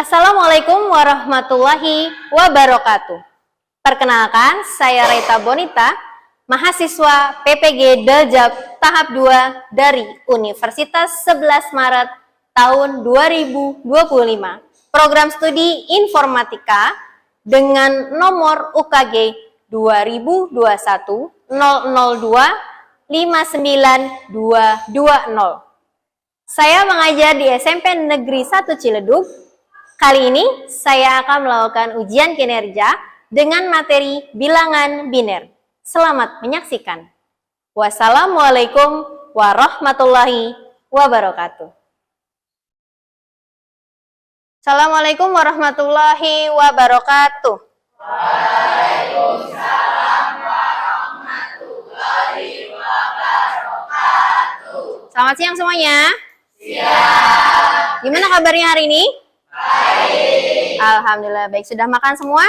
Assalamualaikum warahmatullahi wabarakatuh. Perkenalkan, saya Reta Bonita, mahasiswa PPG Daljab tahap 2 dari Universitas 11 Maret tahun 2025. Program studi informatika dengan nomor UKG 2021-002-59220. Saya mengajar di SMP Negeri 1 Ciledug. Kali ini saya akan melakukan ujian kinerja dengan materi bilangan biner. Selamat menyaksikan. Wassalamualaikum warahmatullahi wabarakatuh. Assalamualaikum warahmatullahi wabarakatuh. Waalaikumsalam warahmatullahi wabarakatuh. Selamat siang semuanya. Siang. Gimana kabarnya hari ini? Baik. Alhamdulillah baik. Sudah makan semua?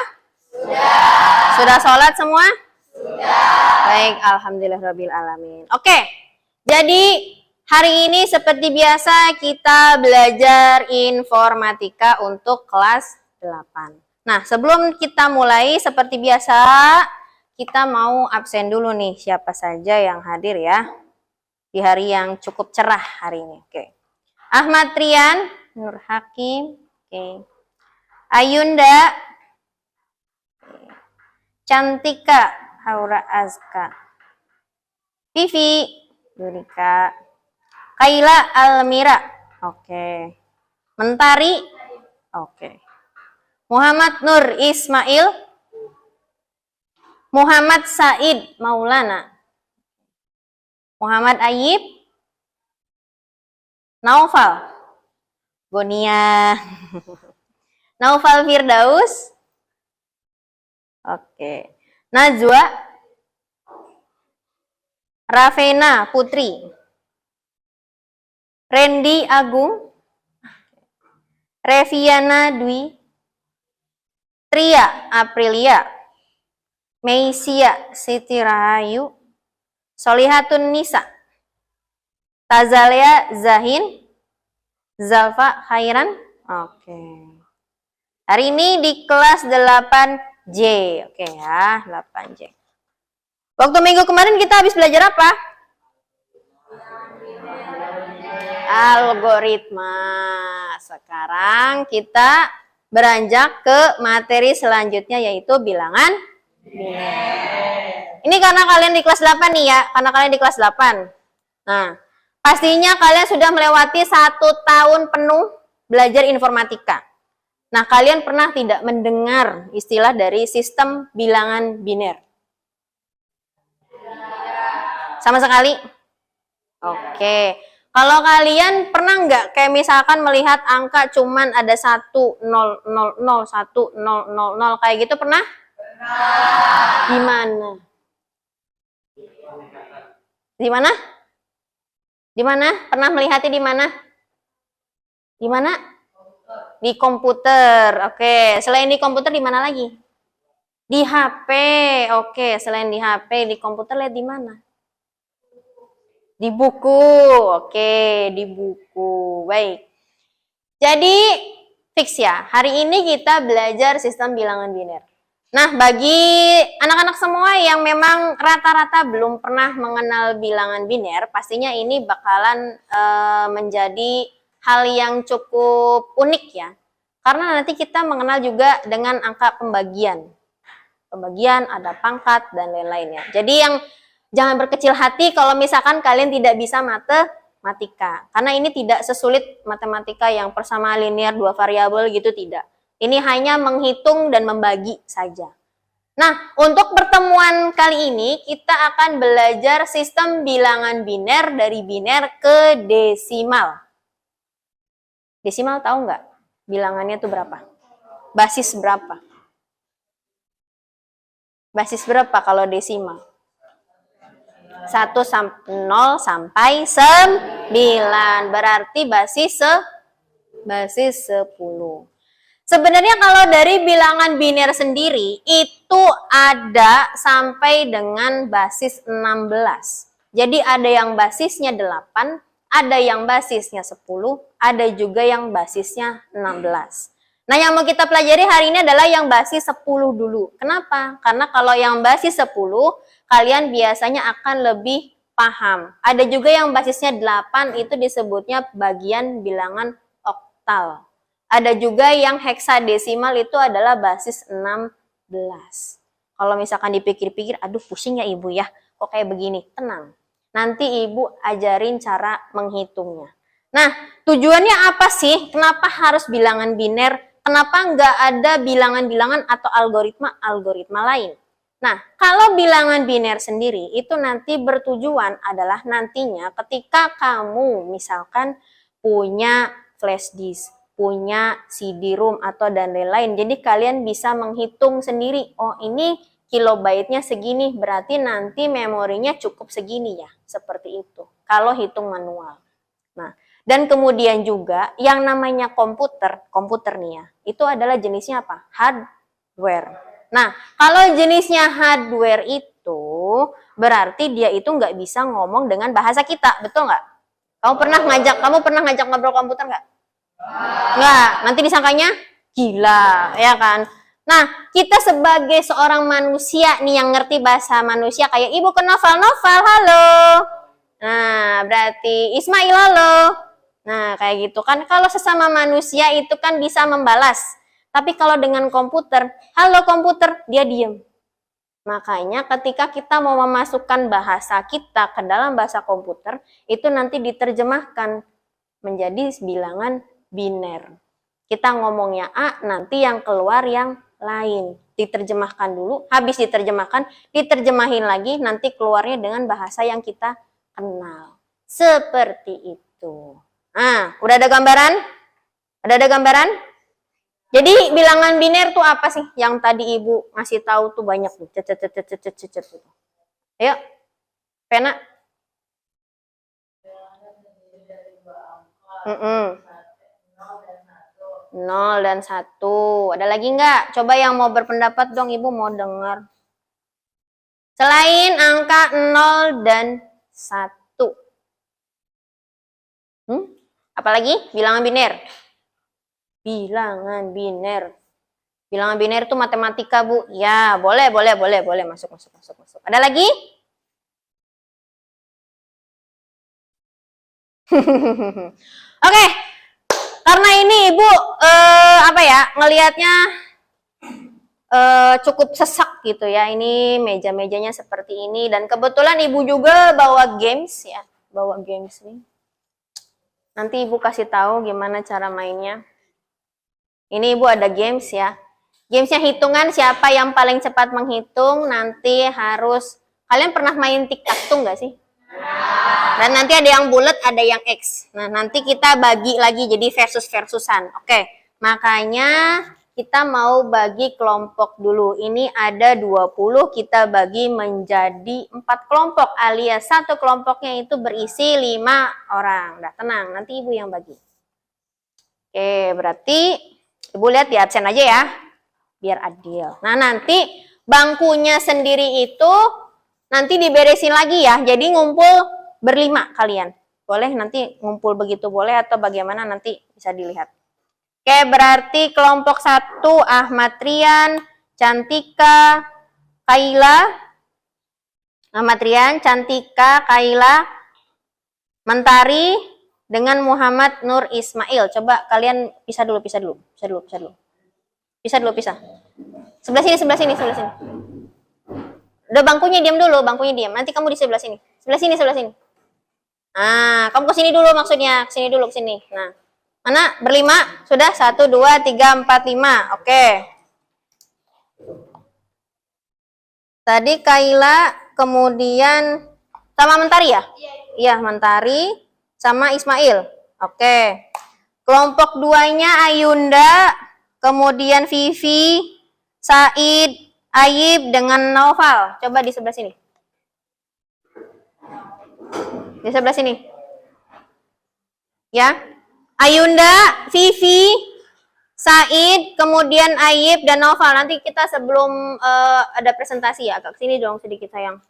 Sudah. Sudah sholat semua? Sudah. Baik, alhamdulillahirabbil alamin. Oke. Jadi hari ini seperti biasa kita belajar informatika untuk kelas 8. Nah, sebelum kita mulai seperti biasa kita mau absen dulu nih siapa saja yang hadir ya. Di hari yang cukup cerah hari ini. Oke. Ahmad Rian, Nur Hakim, Ayunda, Cantika, Haura Azka, Vivi, Yurika, Kaila Almira, oke. Mentari, oke. Muhammad Nur Ismail, Muhammad Said Maulana, Muhammad Ayib, Naufal, Bonia, Naufal Firdaus, oke. Najwa, Rafena Putri, Randy Agung, Reviana Dwi, Tria Aprilia, Meisia Siti Rahayu, Solihatun Nisa, Tazalia Zahin, Zalfa Khairan. Oke. Hari ini di kelas 8J. Oke ya, 8J. Waktu minggu kemarin kita habis belajar apa? Algoritma. Sekarang kita beranjak ke materi selanjutnya yaitu bilangan biner. Ini karena kalian di kelas 8 nih ya, karena kalian di kelas 8. Nah, pastinya kalian sudah melewati 1 tahun penuh belajar informatika. Nah, kalian pernah tidak mendengar istilah dari sistem bilangan biner? Sama sekali? Oke. Kalau kalian pernah nggak kayak misalkan melihat angka cuman ada 1, 0, 0, 0, 1, 0, 0, 0 kayak gitu pernah? Pernah. Di mana? Di mana? Di mana? Pernah melihatnya di mana? Di mana? Di komputer. Oke. Selain di komputer di mana lagi? Di HP. Oke. Selain di HP, di komputer lihat di mana? Di buku. Oke. Di buku. Baik. Jadi fix ya. Hari ini kita belajar sistem bilangan biner. Nah, bagi anak-anak semua yang memang rata-rata belum pernah mengenal bilangan biner, pastinya ini bakalan menjadi hal yang cukup unik ya. Karena nanti kita mengenal juga dengan angka pembagian. Pembagian, ada pangkat, dan lain-lainnya. Jadi yang jangan berkecil hati kalau misalkan kalian tidak bisa matematika. Karena ini tidak sesulit matematika yang persamaan linear, 2 variabel gitu, tidak. Ini hanya menghitung dan membagi saja. Nah, untuk pertemuan kali ini kita akan belajar sistem bilangan biner dari biner ke desimal. Desimal tahu nggak? Bilangannya tuh berapa? Basis berapa? Basis berapa kalau desimal? 0 sampai 9. Berarti basis 10. Sebenarnya kalau dari bilangan biner sendiri itu ada sampai dengan basis 16. Jadi ada yang basisnya 8, ada yang basisnya 10, ada juga yang basisnya 16. Nah, yang mau kita pelajari hari ini adalah yang basis 10 dulu. Kenapa? Karena kalau yang basis 10, kalian biasanya akan lebih paham. Ada juga yang basisnya 8, itu disebutnya bagian bilangan oktal. Ada juga yang heksadesimal, itu adalah basis 16. Kalau misalkan dipikir-pikir, aduh pusing ya ibu ya, kok kayak begini? Tenang. Nanti ibu ajarin cara menghitungnya. Nah, tujuannya apa sih? Kenapa harus bilangan biner? Kenapa nggak ada bilangan-bilangan atau algoritma-algoritma lain? Nah, kalau bilangan biner sendiri itu nanti bertujuan adalah nantinya ketika kamu misalkan punya flash disk, punya CD-ROM atau dan lain-lain. Jadi kalian bisa menghitung sendiri, oh ini kilobyte-nya segini, berarti nanti memorinya cukup segini ya, seperti itu. Kalau hitung manual. Nah, dan kemudian juga yang namanya komputer nih ya, itu adalah jenisnya apa? Hardware. Nah, kalau jenisnya hardware itu berarti dia itu nggak bisa ngomong dengan bahasa kita, betul nggak? Kamu pernah ngajak ngobrol komputer nggak? Nggak, nanti disangkanya gila, ya kan? Nah, kita sebagai seorang manusia nih yang ngerti bahasa manusia, kayak ibu ke novel, halo. Nah, berarti Ismail, halo. Nah, kayak gitu kan. Kalau sesama manusia itu kan bisa membalas. Tapi kalau dengan komputer, halo komputer, dia diem. Makanya ketika kita mau memasukkan bahasa kita ke dalam bahasa komputer, itu nanti diterjemahkan menjadi bilangan biner. Kita ngomongnya A, nanti yang keluar yang lain. Diterjemahkan dulu, habis diterjemahkan, diterjemahin lagi, nanti keluarnya dengan bahasa yang kita kenal. Seperti itu. Nah, udah ada gambaran? Udah ada gambaran? Jadi bilangan biner tuh apa sih? Yang tadi ibu ngasih tahu tuh banyak tuh. Ayo, pena. 0 dan 1. Ada lagi nggak? Coba yang mau berpendapat dong, ibu mau dengar. Selain angka 0 dan 1. Apalagi? Bilangan biner. Bilangan biner. Bilangan biner itu matematika, Bu. Ya, boleh. Masuk. Ada lagi? Oke. Karena ini Ibu ngelihatnya cukup sesak gitu ya. Ini meja-mejanya seperti ini dan kebetulan Ibu juga bawa games ya. Bawa games nih. Nanti Ibu kasih tahu gimana cara mainnya. Ini Ibu ada games ya. Gamesnya hitungan, siapa yang paling cepat menghitung nanti harus. Kalian pernah main tic-tac-toe nggak sih? Dan nanti ada yang bulat, ada yang X. Nah, nanti kita bagi lagi jadi versus-versusan. Oke, makanya kita mau bagi kelompok dulu. Ini ada 20, kita bagi menjadi 4 kelompok. Alias satu kelompoknya itu berisi 5 orang. Udah tenang, nanti Ibu yang bagi. Oke, berarti Ibu lihat di absen aja ya. Biar adil. Nah, nanti bangkunya sendiri itu nanti diberesin lagi ya. Jadi ngumpul berlima kalian. Boleh nanti ngumpul begitu boleh atau bagaimana nanti bisa dilihat. Oke, berarti kelompok 1 Ahmad Rian, Cantika, Kaila. Ahmad Rian, Cantika, Kaila, Mentari dengan Muhammad Nur Ismail. Coba kalian pisah dulu. Pisah. Sebelah sini. Udah bangkunya diam dulu, Nanti kamu di sebelah sini. Sebelah sini. Nah, kamu ke sini dulu maksudnya. Ke sini. Nah, mana? Berlima? Sudah? 1, 2, 3, 4, 5. Oke. Tadi Kaila, kemudian sama Mentari ya? Iya, Mentari sama Ismail. Oke. Kelompok 2-nya Ayunda, kemudian Vivi, Said, Ayib dengan Naufal. Coba di sebelah sini. Di sebelah sini. Ya. Ayunda, Vivi, Said, kemudian Ayib dan Naufal. Nanti kita sebelum ada presentasi ya, agak sini dong sedikit sayang.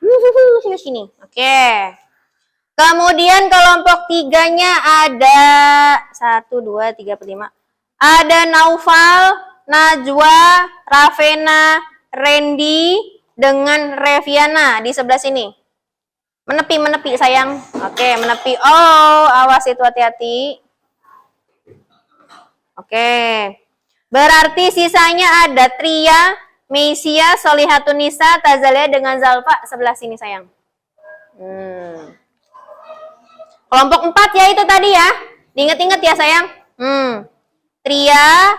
Sini. Oke. Kemudian kelompok 3-nya ada 1, 2, 3, 4, 5. Ada Naufal, Najwa, Ravena, Randy, dengan Reviana di sebelah sini. Menepi sayang. Oke, menepi. Oh, awas itu, hati-hati. Oke. Berarti sisanya ada Tria, Meisia, Solihatunisa, Tazalia dengan Zalfa sebelah sini sayang. Kelompok 4 ya itu tadi ya. Diingat-ingat ya sayang. Tria,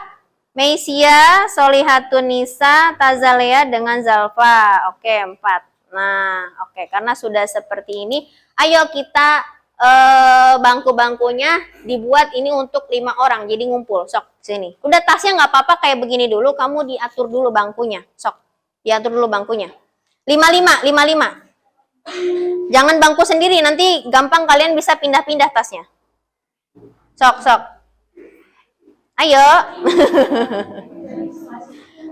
Meisia, Solihatunisa, Tazalia dengan Zalfa. Oke, 4. Nah, oke, karena sudah seperti ini, ayo kita bangku-bangkunya dibuat ini untuk 5 orang, jadi ngumpul. Sok, sini. Udah tasnya nggak apa-apa kayak begini dulu, kamu diatur dulu bangkunya. Sok, diatur dulu bangkunya. 55. Jangan bangku sendiri, nanti gampang kalian bisa pindah-pindah tasnya. Sok. Ayo.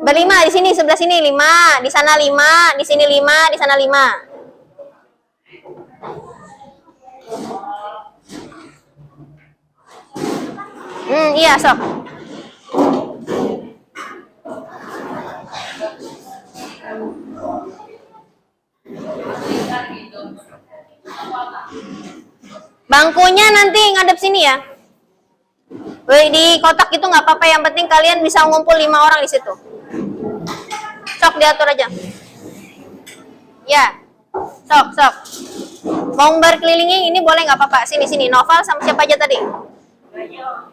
Berlima di sini, sebelah sini 5, di sana 5, di sini 5, di sana 5. Iya, sok. Bangkunya nanti ngadep sini ya. Di kotak itu nggak apa-apa, yang penting kalian bisa ngumpul 5 orang di situ. Sok, diatur aja. Ya, sok. Mau berkelilingnya ini boleh nggak apa-apa. Sini. Noval sama siapa aja tadi?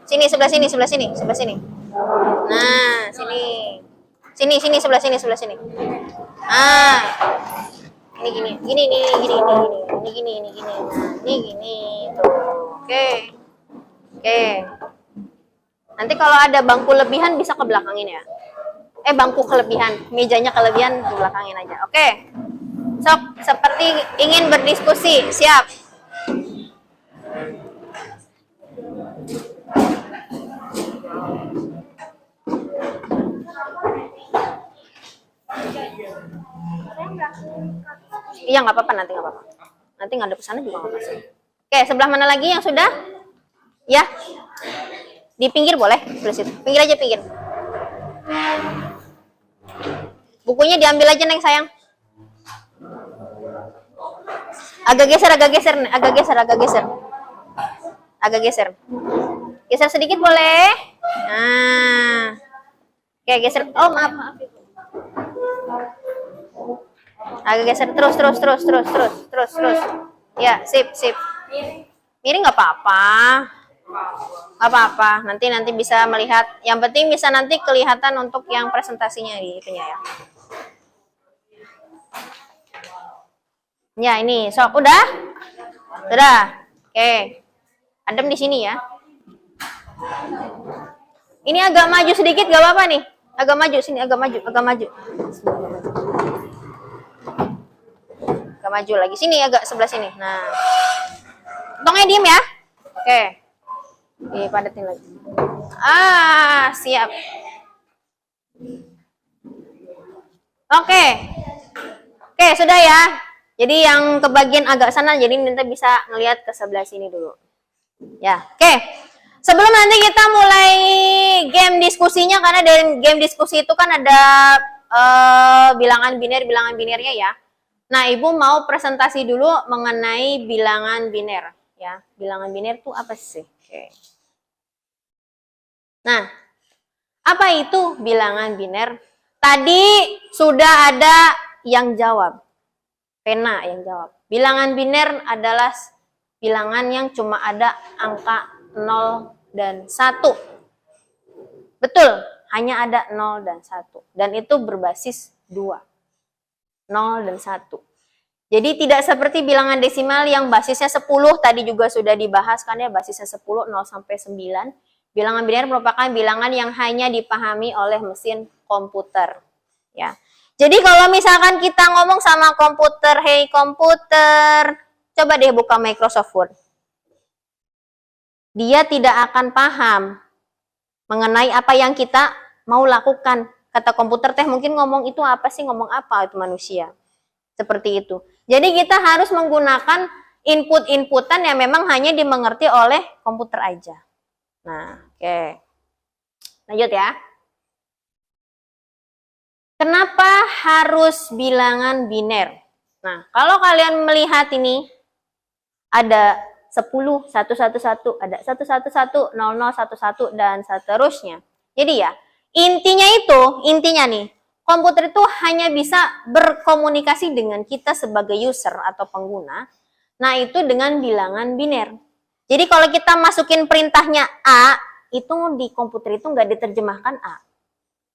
Sini, sebelah sini. Nah, sini. Sini, sebelah sini. Ah, ini gini. Tuh. Oke. Nanti kalau ada bangku lebihan bisa ke belakangin ya. Bangku kelebihan, mejanya kelebihan di belakangin aja. Oke. Sok, seperti ingin berdiskusi, siap. Iya, nggak apa-apa, nanti nggak apa-apa. Nanti nggak ada kesana juga nggak apa-apa. Oke, sebelah mana lagi yang sudah? Ya. Di pinggir boleh, sebelah situ. Pinggir aja, pinggir. Bukunya diambil aja, Neng, sayang. Agak geser. Geser sedikit boleh? Nah. Oke, geser. Oh, maaf. Agak geser terus. Ya, sip. Miring nggak apa-apa. Apa-apa, nanti bisa melihat. Yang penting bisa nanti kelihatan untuk yang presentasinya di itunya ya. Ya, ini sok udah. Oke. Adem di sini ya. Ini agak maju sedikit gak apa-apa nih. Agak maju sini, agak maju. Agak maju lagi sini, agak sebelah sini. Nah. Tongnya diem ya. Oke. Padatin lagi. Siap. Oke, sudah ya. Jadi yang kebagian agak sana, jadi nanti bisa ngelihat ke sebelah sini dulu. Ya, oke. Sebelum nanti kita mulai game diskusinya, karena dari game diskusi itu kan ada bilangan binernya ya. Nah, Ibu mau presentasi dulu mengenai bilangan biner. Ya, bilangan biner itu apa sih? Oke. Nah, apa itu bilangan biner? Tadi sudah ada yang jawab. Pena yang jawab. Bilangan biner adalah bilangan yang cuma ada angka 0 dan 1. Betul, hanya ada 0 dan 1. Dan itu berbasis 2. 0 dan 1. Jadi tidak seperti bilangan desimal yang basisnya 10, tadi juga sudah dibahas kan ya, basisnya 10, 0 sampai 9. Bilangan biner merupakan bilangan yang hanya dipahami oleh mesin komputer. Ya. Jadi kalau misalkan kita ngomong sama komputer, "Hey komputer," coba deh buka Microsoft Word. Dia tidak akan paham mengenai apa yang kita mau lakukan. Kata komputer teh mungkin ngomong itu apa sih, ngomong apa itu manusia. Seperti itu. Jadi kita harus menggunakan input-inputan yang memang hanya dimengerti oleh komputer aja. Nah, oke. Lanjut ya. Kenapa harus bilangan biner? Nah, kalau kalian melihat ini, ada 10, 111, ada 111, 00, 11, dan seterusnya. Jadi ya, intinya nih, komputer itu hanya bisa berkomunikasi dengan kita sebagai user atau pengguna, nah itu dengan bilangan biner. Jadi kalau kita masukin perintahnya A, itu di komputer itu nggak diterjemahkan A,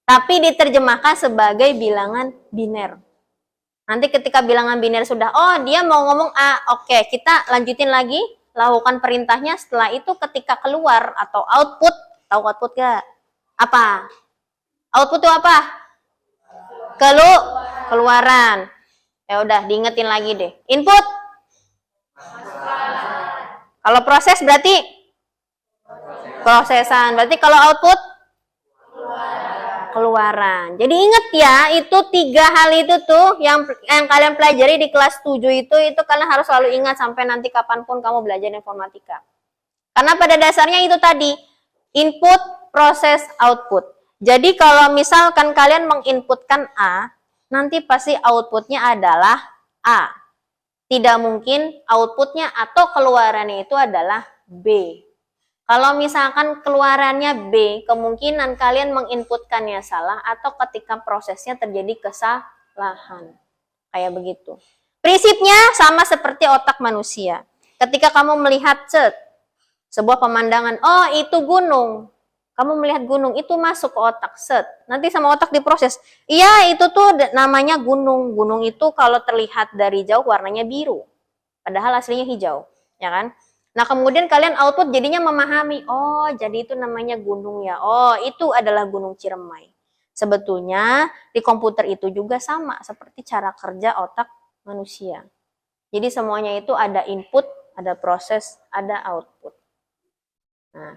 tapi diterjemahkan sebagai bilangan biner. Nanti ketika bilangan biner sudah, oh dia mau ngomong A, oke, kita lanjutin lagi, lakukan perintahnya. Setelah itu ketika keluar atau output, tahu output gak? Apa? Output itu apa? Keluaran. Ya udah, diingetin lagi deh. Input. Kalau proses berarti prosesan. Berarti kalau output keluaran. Jadi ingat ya, itu 3 hal itu tuh yang kalian pelajari di kelas 7 itu kalian harus selalu ingat sampai nanti kapanpun kamu belajar informatika. Karena pada dasarnya itu tadi, input, proses, output. Jadi kalau misalkan kalian menginputkan A, nanti pasti outputnya adalah A. Tidak mungkin outputnya atau keluarannya itu adalah B. Kalau misalkan keluarannya B, kemungkinan kalian menginputkannya salah atau ketika prosesnya terjadi kesalahan. Kayak begitu. Prinsipnya sama seperti otak manusia. Ketika kamu melihat sebuah pemandangan, oh itu gunung. Kamu melihat gunung, itu masuk ke otak, nanti sama otak diproses. Iya, itu tuh namanya gunung. Gunung itu kalau terlihat dari jauh warnanya biru. Padahal aslinya hijau, ya kan? Nah, kemudian kalian output jadinya memahami, oh jadi itu namanya gunung ya, oh itu adalah Gunung Ciremai. Sebetulnya di komputer itu juga sama, seperti cara kerja otak manusia. Jadi semuanya itu ada input, ada proses, ada output. Nah,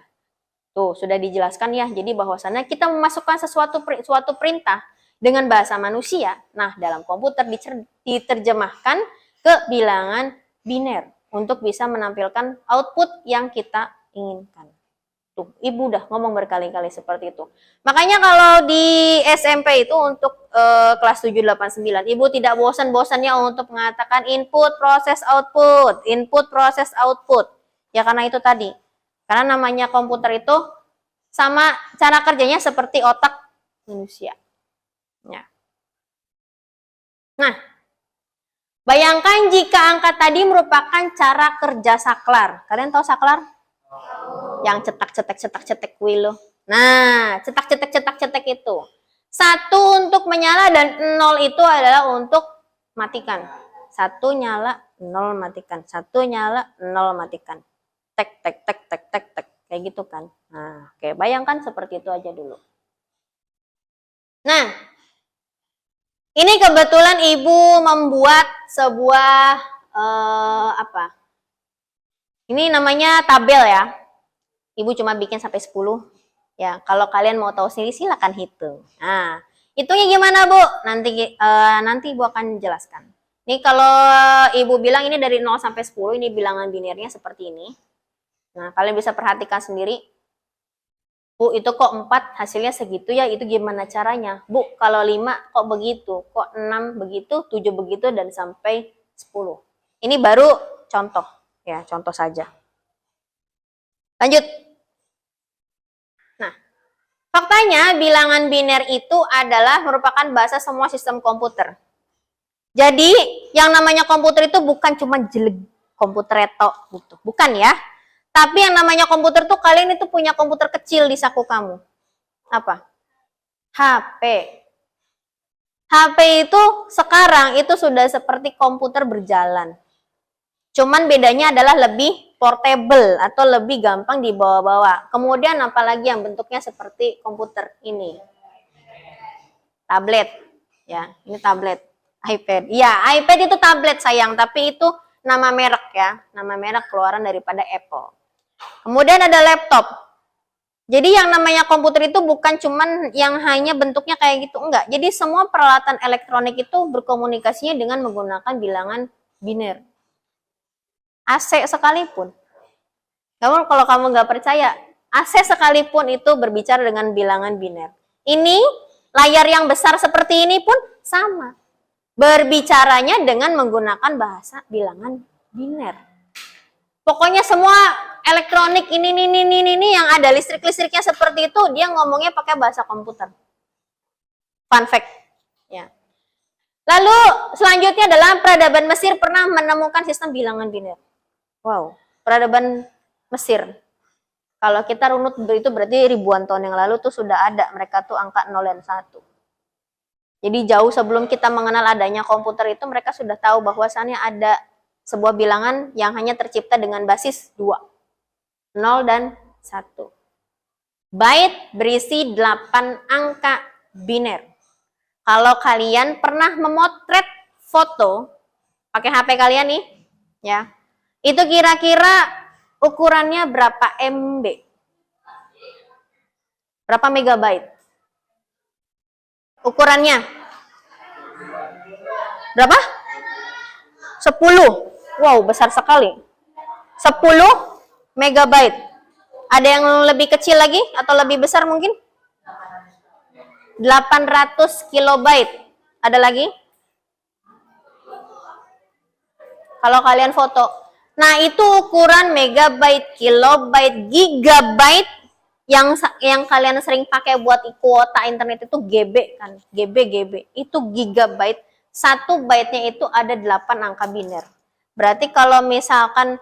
tuh sudah dijelaskan ya, jadi bahwasannya kita memasukkan suatu perintah dengan bahasa manusia, nah dalam komputer diterjemahkan ke bilangan biner untuk bisa menampilkan output yang kita inginkan. Tuh, Ibu udah ngomong berkali-kali seperti itu. Makanya kalau di SMP itu untuk kelas 7, 8, 9, Ibu tidak bosan-bosannya untuk mengatakan input, proses, output, input, proses, output. Ya karena itu tadi. Karena namanya komputer itu sama cara kerjanya seperti otak manusia. Ya. Nah, bayangkan jika angka tadi merupakan cara kerja saklar. Kalian tahu saklar? Yang cetak wilo. Nah, cetak itu. 1 untuk menyala dan 0 itu adalah untuk matikan. 1 nyala, 0 matikan. 1 nyala, 0 matikan. Tek. Kayak gitu kan. Nah, oke, bayangkan seperti itu aja dulu. Nah, ini kebetulan Ibu membuat sebuah ini namanya tabel ya. Ibu cuma bikin sampai 10. Ya, kalau kalian mau tahu sendiri silakan hitung. Nah, hitungnya gimana, Bu? Nanti Ibu akan jelaskan. Ini kalau Ibu bilang ini dari 0 sampai 10, ini bilangan binirnya seperti ini. Nah, kalian bisa perhatikan sendiri. Bu, itu kok 4 hasilnya segitu ya, itu gimana caranya? Bu, kalau 5 kok begitu? Kok 6 begitu, 7 begitu, dan sampai 10. Ini baru contoh, ya, contoh saja. Lanjut. Nah, faktanya bilangan biner itu adalah merupakan bahasa semua sistem komputer. Jadi, yang namanya komputer itu bukan cuma jelek komputer reto gitu. Bukan ya. Tapi yang namanya komputer tuh kalian itu punya komputer kecil di saku kamu. Apa? HP. HP itu sekarang itu sudah seperti komputer berjalan. Cuman bedanya adalah lebih portable atau lebih gampang dibawa-bawa. Kemudian apalagi yang bentuknya seperti komputer ini. Tablet. Ya, ini tablet. iPad. Ya, iPad itu tablet sayang, tapi itu nama merek ya. Nama merek keluaran daripada Apple. Kemudian ada laptop. Jadi yang namanya komputer itu bukan cuman yang hanya bentuknya kayak gitu, enggak. Jadi semua peralatan elektronik itu berkomunikasinya dengan menggunakan bilangan biner. AC sekalipun. Namun kalau kamu nggak percaya, AC sekalipun itu berbicara dengan bilangan biner. Ini layar yang besar seperti ini pun sama. Berbicaranya dengan menggunakan bahasa bilangan biner. Pokoknya semua elektronik ini yang ada listrik-listriknya seperti itu, dia ngomongnya pakai bahasa komputer. Fun fact. Ya. Lalu selanjutnya adalah peradaban Mesir pernah menemukan sistem bilangan biner. Wow, peradaban Mesir. Kalau kita runut itu berarti ribuan tahun yang lalu tuh sudah ada. Mereka tuh angka 0 dan 1. Jadi jauh sebelum kita mengenal adanya komputer itu, mereka sudah tahu bahwasannya ada sebuah bilangan yang hanya tercipta dengan basis 2. 0 dan 1. Byte berisi 8 angka biner. Kalau kalian pernah memotret foto pakai HP kalian nih, ya. Itu kira-kira ukurannya berapa MB? Berapa megabyte? Ukurannya? Berapa? 10. Wow, besar sekali. 10 megabyte. Ada yang lebih kecil lagi atau lebih besar mungkin? 800 kilobyte. Ada lagi? Kalau kalian foto. Nah, itu ukuran megabyte, kilobyte, gigabyte yang kalian sering pakai buat kuota internet itu GB kan. GB. Itu gigabyte. 1 byte-nya itu ada 8 angka biner. Berarti kalau misalkan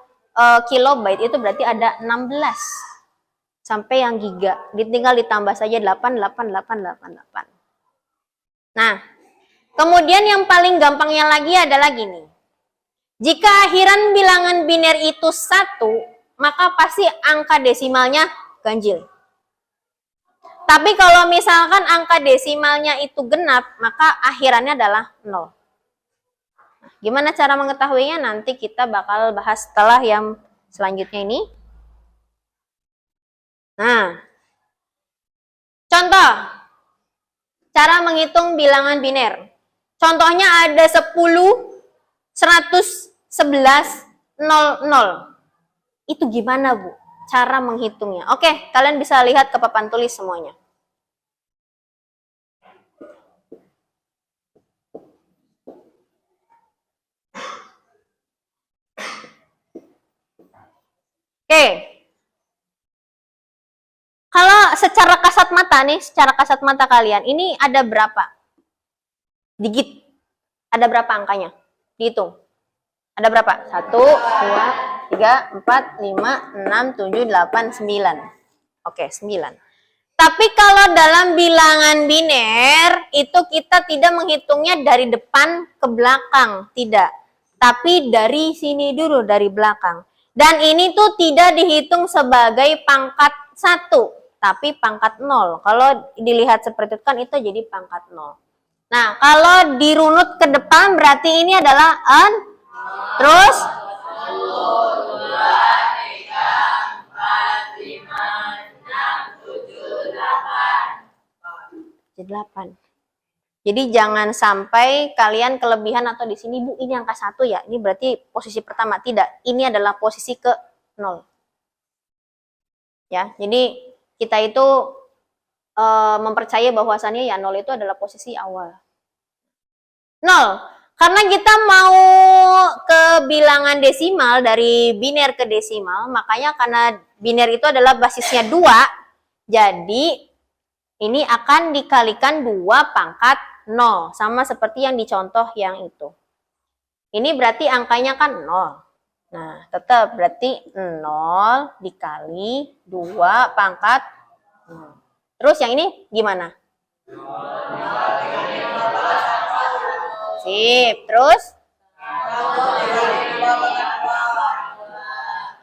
kilobyte itu berarti ada 16. Sampai yang giga. Tinggal ditambah saja 8. Nah, kemudian yang paling gampangnya lagi adalah gini. Jika akhiran bilangan biner itu 1, maka pasti angka desimalnya ganjil. Tapi kalau misalkan angka desimalnya itu genap, maka akhirannya adalah 0. Nah, gimana cara mengetahuinya? Nanti kita bakal bahas setelah yang selanjutnya ini. Nah, contoh cara menghitung bilangan biner. Contohnya ada 10, 111, 00. Itu gimana, Bu? Cara menghitungnya. Oke, kalian bisa lihat ke papan tulis semuanya. Oke. Kalau secara kasat mata nih, secara kasat mata kalian, ini ada berapa digit? Ada berapa angkanya? Dihitung. Ada berapa? 1, 2, 3, 4, 5, 6, 7, 8, 9. Oke, 9. Tapi kalau dalam bilangan biner, itu kita tidak menghitungnya dari depan ke belakang. Tidak. Tapi dari sini dulu, dari belakang. Dan ini tuh tidak dihitung sebagai pangkat 1. Tapi pangkat 0. Kalau dilihat seperti itu kan itu jadi pangkat 0. Nah, kalau dirunut ke depan berarti ini adalah terus 8. Jadi jangan sampai kalian kelebihan atau di sini, Bu, ini angka 1 ya. Ini berarti posisi pertama. Tidak, ini adalah posisi ke 0. Ya, jadi kita itu mempercayai bahwasannya ya 0 itu adalah posisi awal. 0. Karena kita mau ke bilangan desimal dari biner ke desimal, makanya karena biner itu adalah basisnya 2, jadi ini akan dikalikan 2 pangkat 0, sama seperti yang dicontoh yang itu. Ini berarti angkanya kan 0. Nah, tetap berarti 0 dikali 2 pangkat 0. Terus yang ini gimana? Sip, terus?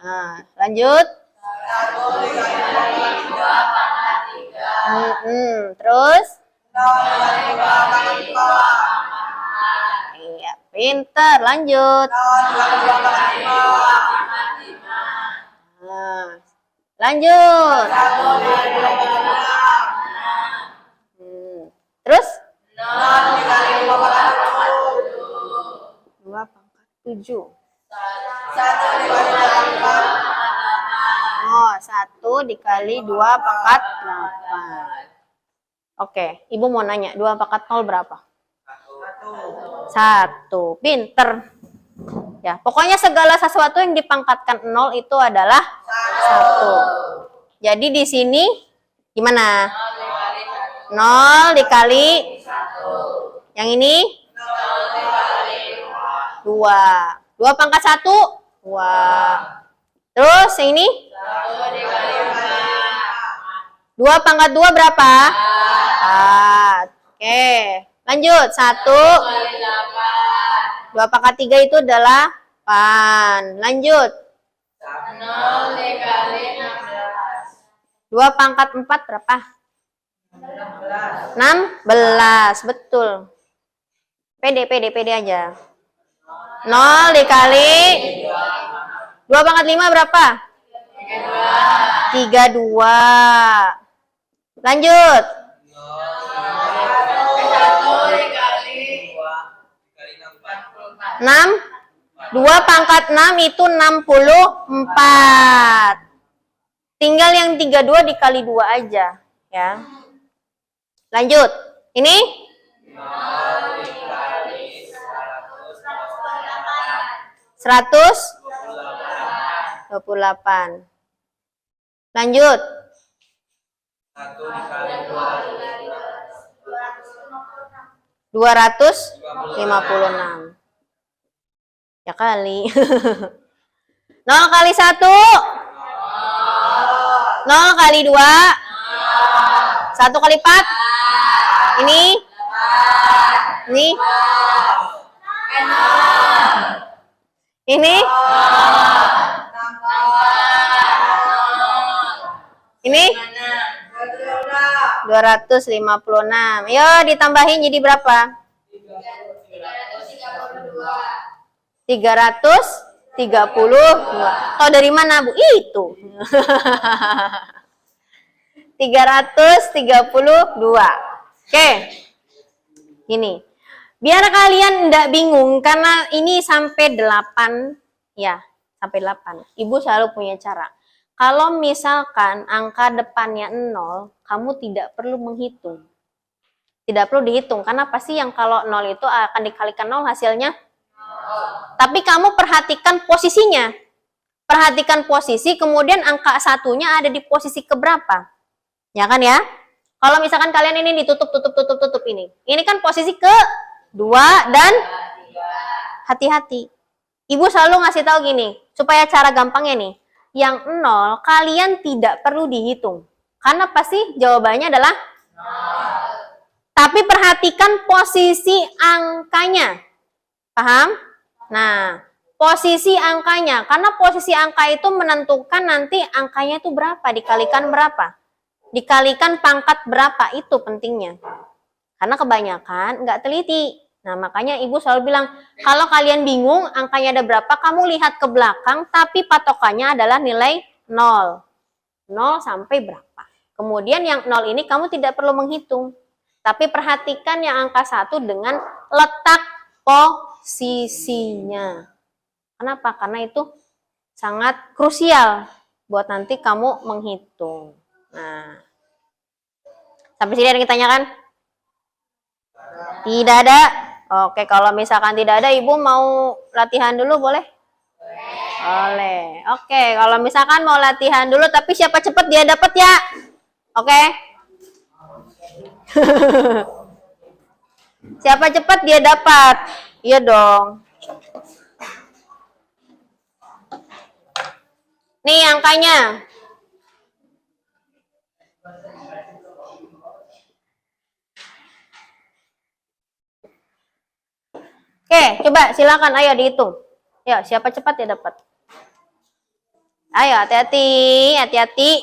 Nah, lanjut. Terus? Iya, pinter. Lanjut. Nah, lanjut. Terus? 2 pangkat 7. Oh, 1 dikali 2 pangkat 8. Oke, Ibu mau nanya, 2 pangkat 0 berapa? 1. Pinter. Ya, pokoknya segala sesuatu yang dipangkatkan 0 itu adalah 1. Jadi di sini gimana? 0 dikali 1. Yang ini? 2. 2 pangkat 1? 2. Terus yang ini? 2 pangkat 2 berapa? 4. Oke. Lanjut. 1. 2 pangkat 3 itu adalah 8. Lanjut. 0 dikali 16. 2 pangkat 4 berapa? 16. Betul. Pede aja. 0 dikali 2 pangkat 5 berapa? 32. Lanjut. 6. 2 pangkat 6 itu 64. Tinggal yang 32 dikali 2 aja. Ya. Lanjut. Ini? 128. Lanjut. 256. Ya kali. 0 kali 1. 0 kali 2. 1 kali 4. Ini. Ini. Ini. Ini. 256. Yo, ditambahin jadi berapa? 332. Tahu dari mana, Bu? Itu. 332. Oke. Gini. Biar kalian enggak bingung karena ini sampai 8 ya, sampai 8. Ibu selalu punya cara. Kalau misalkan angka depannya 0, kamu tidak perlu menghitung. Tidak perlu dihitung karena pasti yang kalau 0 itu akan dikalikan 0 hasilnya. Tapi kamu perhatikan posisinya. Perhatikan posisi, kemudian angka satunya ada di posisi keberapa. Ya kan ya? Kalau misalkan kalian ini ditutup ini. Ini kan posisi ke-2 dan hati-hati. Ibu selalu ngasih tahu gini, supaya cara gampangnya nih. Yang 0 kalian tidak perlu dihitung. Karena pasti jawabannya adalah 0. Tapi perhatikan posisi angkanya. Paham? Nah, posisi angkanya. Karena posisi angka itu menentukan nanti angkanya itu berapa, dikalikan berapa. Dikalikan pangkat berapa, itu pentingnya. Karena kebanyakan nggak teliti. Nah, makanya ibu selalu bilang, kalau kalian bingung angkanya ada berapa, kamu lihat ke belakang, tapi patokannya adalah nilai 0. 0 sampai berapa. Kemudian yang 0 ini kamu tidak perlu menghitung. Tapi perhatikan yang angka 1 dengan letak posisinya. Kenapa? Karena itu sangat krusial buat nanti kamu menghitung. Nah, sampai sini ada yang ditanyakan? Tidak ada? Oke, kalau misalkan tidak ada, ibu mau latihan dulu boleh? Boleh. Oke, kalau misalkan mau latihan dulu, tapi siapa cepat dia dapat ya? Oke? Siapa cepat dia dapat? Iya dong. Nih angkanya. Oke, coba silakan, ayo dihitung. Ya, siapa cepat ya dapat. Ayo, hati-hati, hati-hati.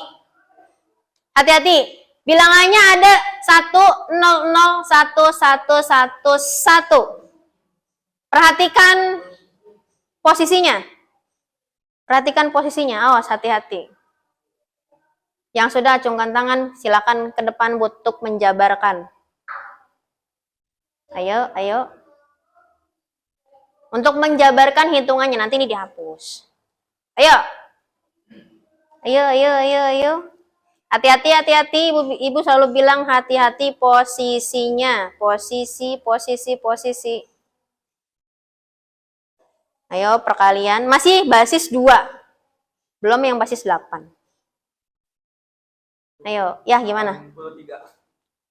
Hati-hati. Bilangannya ada 1001111. Perhatikan posisinya. Perhatikan posisinya, awas hati-hati. Yang sudah acungkan tangan, silakan ke depan untuk menjabarkan. Ayo, ayo. Untuk menjabarkan hitungannya, nanti ini dihapus. Ayo. Ayo, ayo, ayo, ayo. Hati-hati, hati-hati. Ibu selalu bilang hati-hati posisinya. Posisi, posisi, posisi. Ayo, perkalian. Masih basis 2. Belum yang basis 8. Ayo, ya gimana?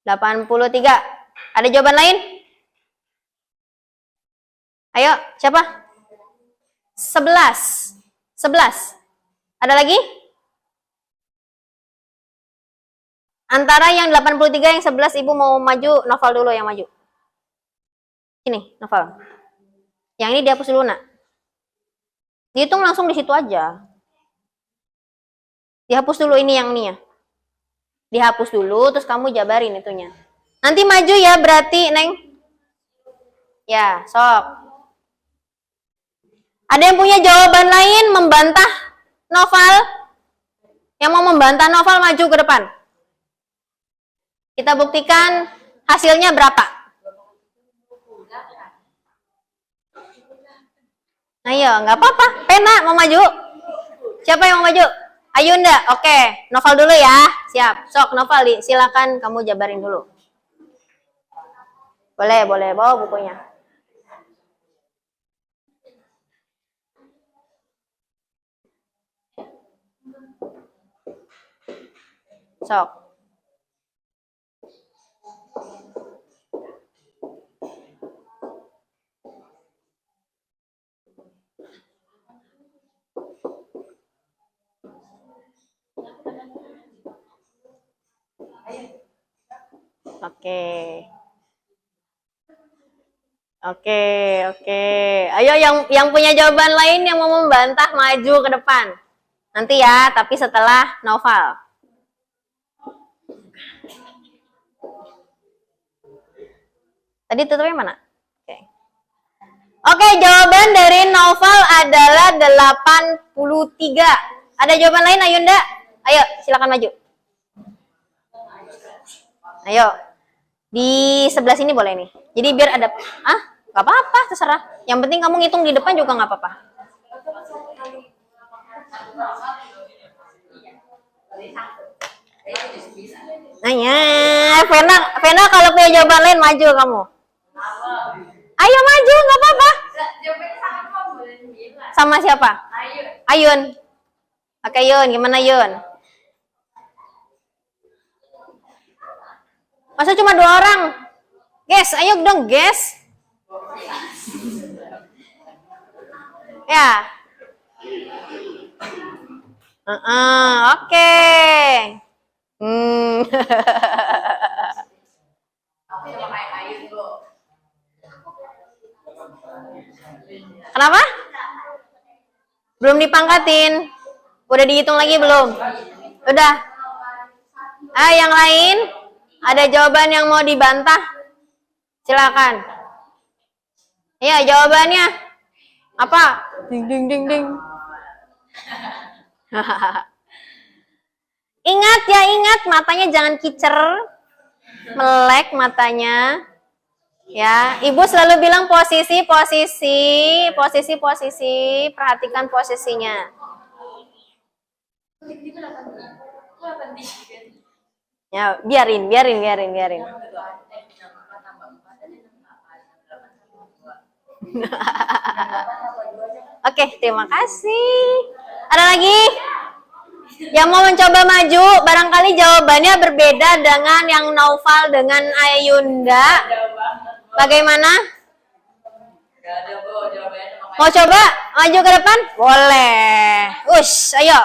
83. Ada jawaban lain? Ayo, siapa? 11. 11. Ada lagi? Antara yang 83 yang 11 Ibu mau maju, Novel dulu yang maju. Ini, Novel. Yang ini dihapus dulu, Nak. Dihitung langsung di situ aja. Dihapus dulu ini yang ini ya. Dihapus dulu, terus kamu jabarin itunya. Nanti maju ya berarti, Neng. Ya, sok. Ada yang punya jawaban lain membantah Novel? Yang mau membantah Novel maju ke depan. Kita buktikan hasilnya berapa. Ayo, nggak apa-apa. Pena mau maju? Siapa yang mau maju? Ayunda, oke. Novel dulu ya. Siap. Sok, Novel, silakan kamu jabarin dulu. Boleh, boleh. Bawa bukunya. Sok. Oke. Oke, oke. Ayo yang punya jawaban lain yang mau membantah maju ke depan. Nanti ya, tapi setelah Novel. Tadi tutupnya mana? Oke. Oke, jawaban dari Novel adalah 83. Ada jawaban lain, Ayunda? Ayo, silakan maju. Ayo. Di sebelah sini boleh nih. Jadi biar ada nggak apa-apa, terserah. Yang penting kamu ngitung di depan juga nggak apa-apa. Nanya, Vena kalau punya jawaban lain maju kamu. Ayo maju, nggak apa-apa. Sama siapa? Ayun. Oke Yun, gimana Yun? Masa cuma 2 orang? Guys, ayo dong guys. Ya. Oke. Kenapa? Belum dipangkatin. Udah dihitung lagi belum? Udah. Yang lain? Ada jawaban yang mau dibantah? Silakan. Iya, jawabannya apa? Ding ding ding ding. Ingat ya, ingat matanya jangan kicer. Melek matanya. Ya, Ibu selalu bilang posisi, perhatikan posisinya. Ya, biarin. Oke, terima kasih. Ada lagi? Yang mau mencoba maju, barangkali jawabannya berbeda dengan yang Novel dengan Ayunda. Bagaimana? Mau coba maju ke depan? Boleh. Ayo.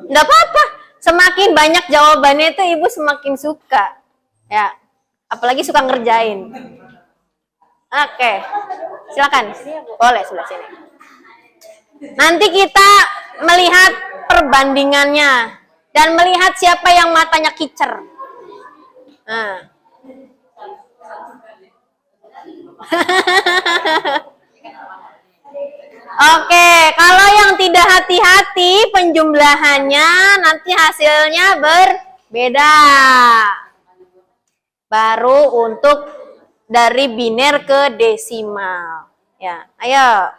Nggak apa-apa. Semakin banyak jawabannya itu Ibu semakin suka. Ya, apalagi suka ngerjain. Oke. Silakan. Boleh sebelah sini. Nanti kita melihat perbandingannya dan melihat siapa yang matanya kicer. Nah. Oke, kalau yang tidak hati-hati penjumlahannya nanti hasilnya berbeda. Baru untuk dari biner ke desimal. Ya, ayo.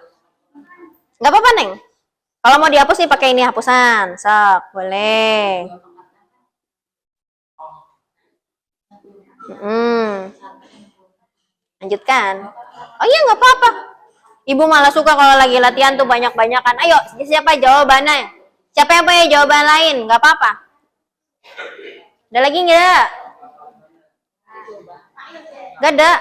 Nggak apa-apa, Neng. Kalau mau dihapus nih pakai ini hapusan. Sok, boleh. Lanjutkan. Oh iya, nggak apa-apa. Ibu malah suka kalau lagi latihan tuh banyak-banyakan. Ayo, siapa jawabannya? Siapa yang punya jawaban lain? Nggak apa-apa. Ada lagi nggak? Nggak ada.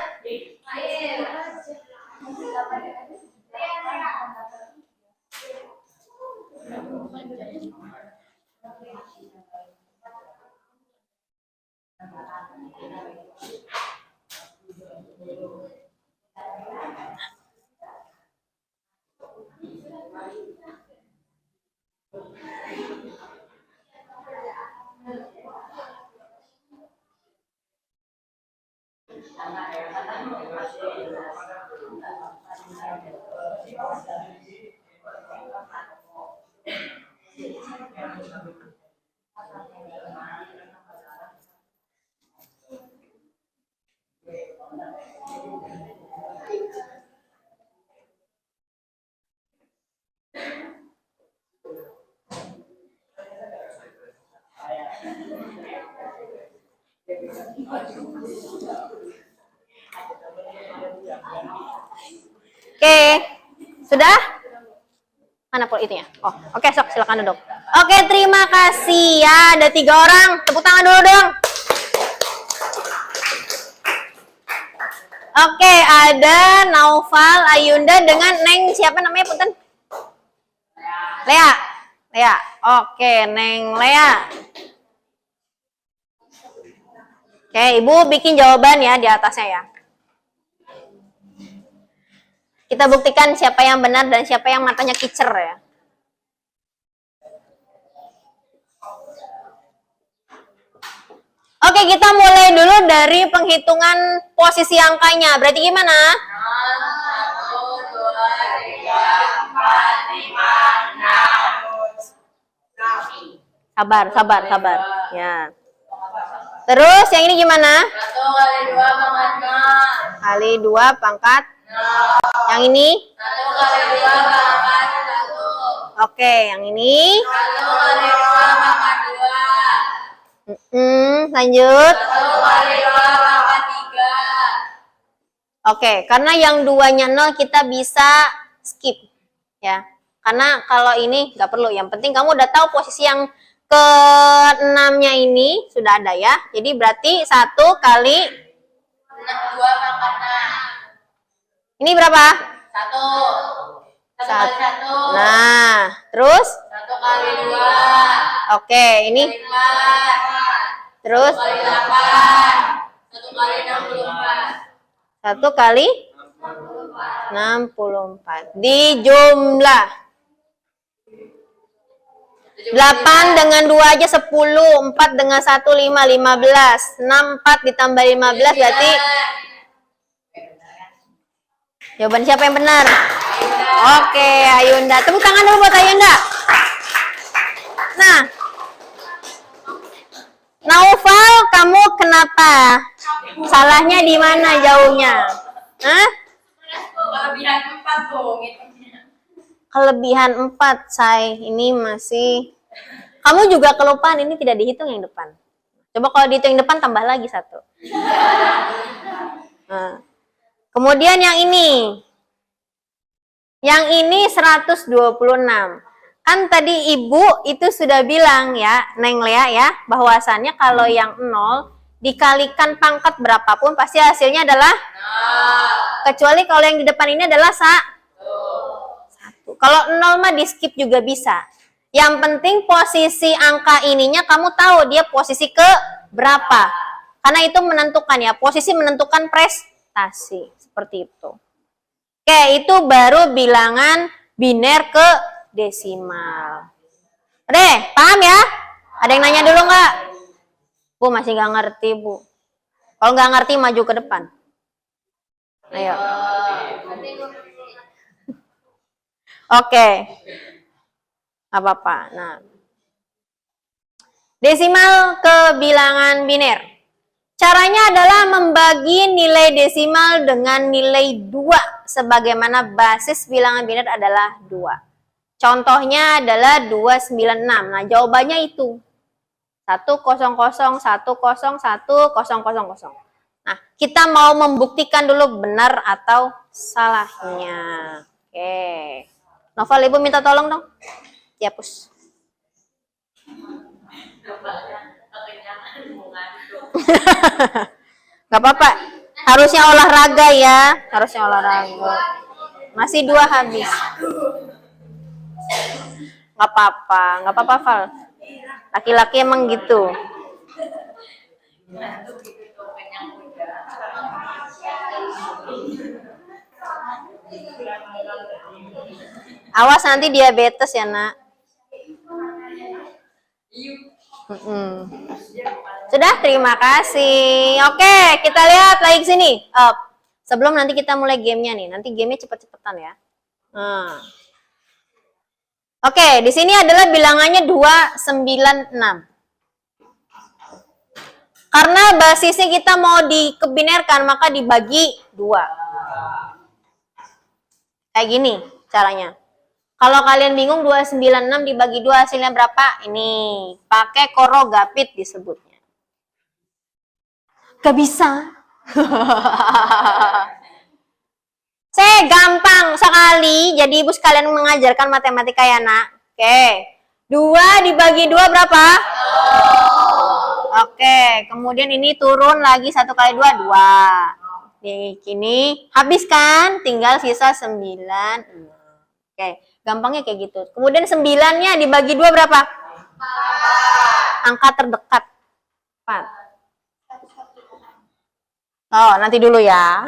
Oke, sudah? Mana pul itunya? Oh, oke, sok silakan duduk. Oke, terima kasih ya. Ada 3 orang. Tepuk tangan dulu dong. Oke, ada Naufal, Ayunda dengan Neng siapa namanya punten? Lea. Lea. Oke, Neng Lea. Oke, Ibu bikin jawaban ya di atasnya ya. Kita buktikan siapa yang benar dan siapa yang matanya kicer ya. Oke, kita mulai dulu dari penghitungan posisi angkanya. Berarti gimana? 0, 1, 2, 3, 4, 5, 6. Sabar. Ya. Terus yang ini gimana? 1 kali 2 pangkat 0. Kali 2 pangkat. Yang ini? 1 kali 2 pangkat 1. Oke, yang ini? 1 kali 2 pangkat 2. Lanjut. 1 kali 2 pangkat 3. Oke, karena yang 2-nya 0 kita bisa skip. Ya. Karena kalau ini nggak perlu. Yang penting kamu udah tahu posisi yang ke-6-nya ini sudah ada ya. Jadi berarti 1 kali 2 pangkat 6. ini berapa? 1. 1 kali 1. Nah, terus? 1 kali 2. Oke, ini. 4. Terus? 1 kali 8. 1 kali 64. 1 kali 64. Dijumlah. 8 dengan 2 aja 10. 4 dengan 1, 5, 15. 6, 4 ditambah 15 berarti jawaban siapa yang benar? Oke, Ayunda. Tepuk tangan dulu buat Ayunda. Nah, Naufal, kamu kenapa? Salahnya di mana jauhnya? Hah? Kelebihan 4 tuh ngitungnya. Kelebihan 4, say. Ini masih... Kamu juga kelupaan, ini tidak dihitung yang depan. Coba kalau dihitung yang depan, tambah lagi 1. Nah. Kemudian yang ini. Yang ini 126. Kan tadi Ibu itu sudah bilang ya, Neng Lea ya, bahwasannya kalau yang 0 dikalikan pangkat berapapun pasti hasilnya adalah 0. Kecuali kalau yang di depan ini adalah 1. Kalau 0 mah di skip juga bisa. Yang penting posisi angka ininya kamu tahu dia posisi ke berapa. Karena itu menentukan ya, posisi menentukan prestasi. Seperti itu. Oke, itu baru bilangan biner ke desimal. Oke, paham ya? Ada yang nanya dulu nggak? Bu, masih nggak ngerti, Bu. Kalau nggak ngerti, maju ke depan. Ayo. Oke. Apa-apa. Nah. Desimal ke bilangan biner. Caranya adalah membagi nilai desimal dengan nilai 2. Sebagaimana basis bilangan biner adalah 2. Contohnya adalah 296. Nah, jawabannya itu. 100, 101, 000. Nah, kita mau membuktikan dulu benar atau salahnya. Oke. Novel, Ibu minta tolong dong. Dihapus. Gak apa-apa. Harusnya olahraga ya. Harusnya olahraga. Masih 2 habis. Gak apa-apa, Val. Laki-laki emang gitu. Awas nanti diabetes ya, Nak. Sudah, terima kasih. Oke, kita lihat lagi ke sini. Sebelum nanti kita mulai gamenya nih. Nanti gamenya cepet-cepetan ya. Oke, di sini adalah bilangannya 296. Karena basisnya kita mau dikebinerkan, maka dibagi 2. Kayak gini caranya. Kalau kalian bingung 296 dibagi 2 hasilnya berapa? Ini, pakai korogapit disebutnya. Gak bisa. Saya gampang sekali, jadi ibu sekalian mengajarkan matematika ya, Nak. Oke, 2 dibagi 2 berapa? Oke, kemudian ini turun lagi 1 kali 2, 2. Di sini habis kan? Tinggal sisa 9. Oke, gampangnya kayak gitu. Kemudian 9-nya dibagi 2 berapa? 4. Angka terdekat. 4. Oh, nanti dulu ya.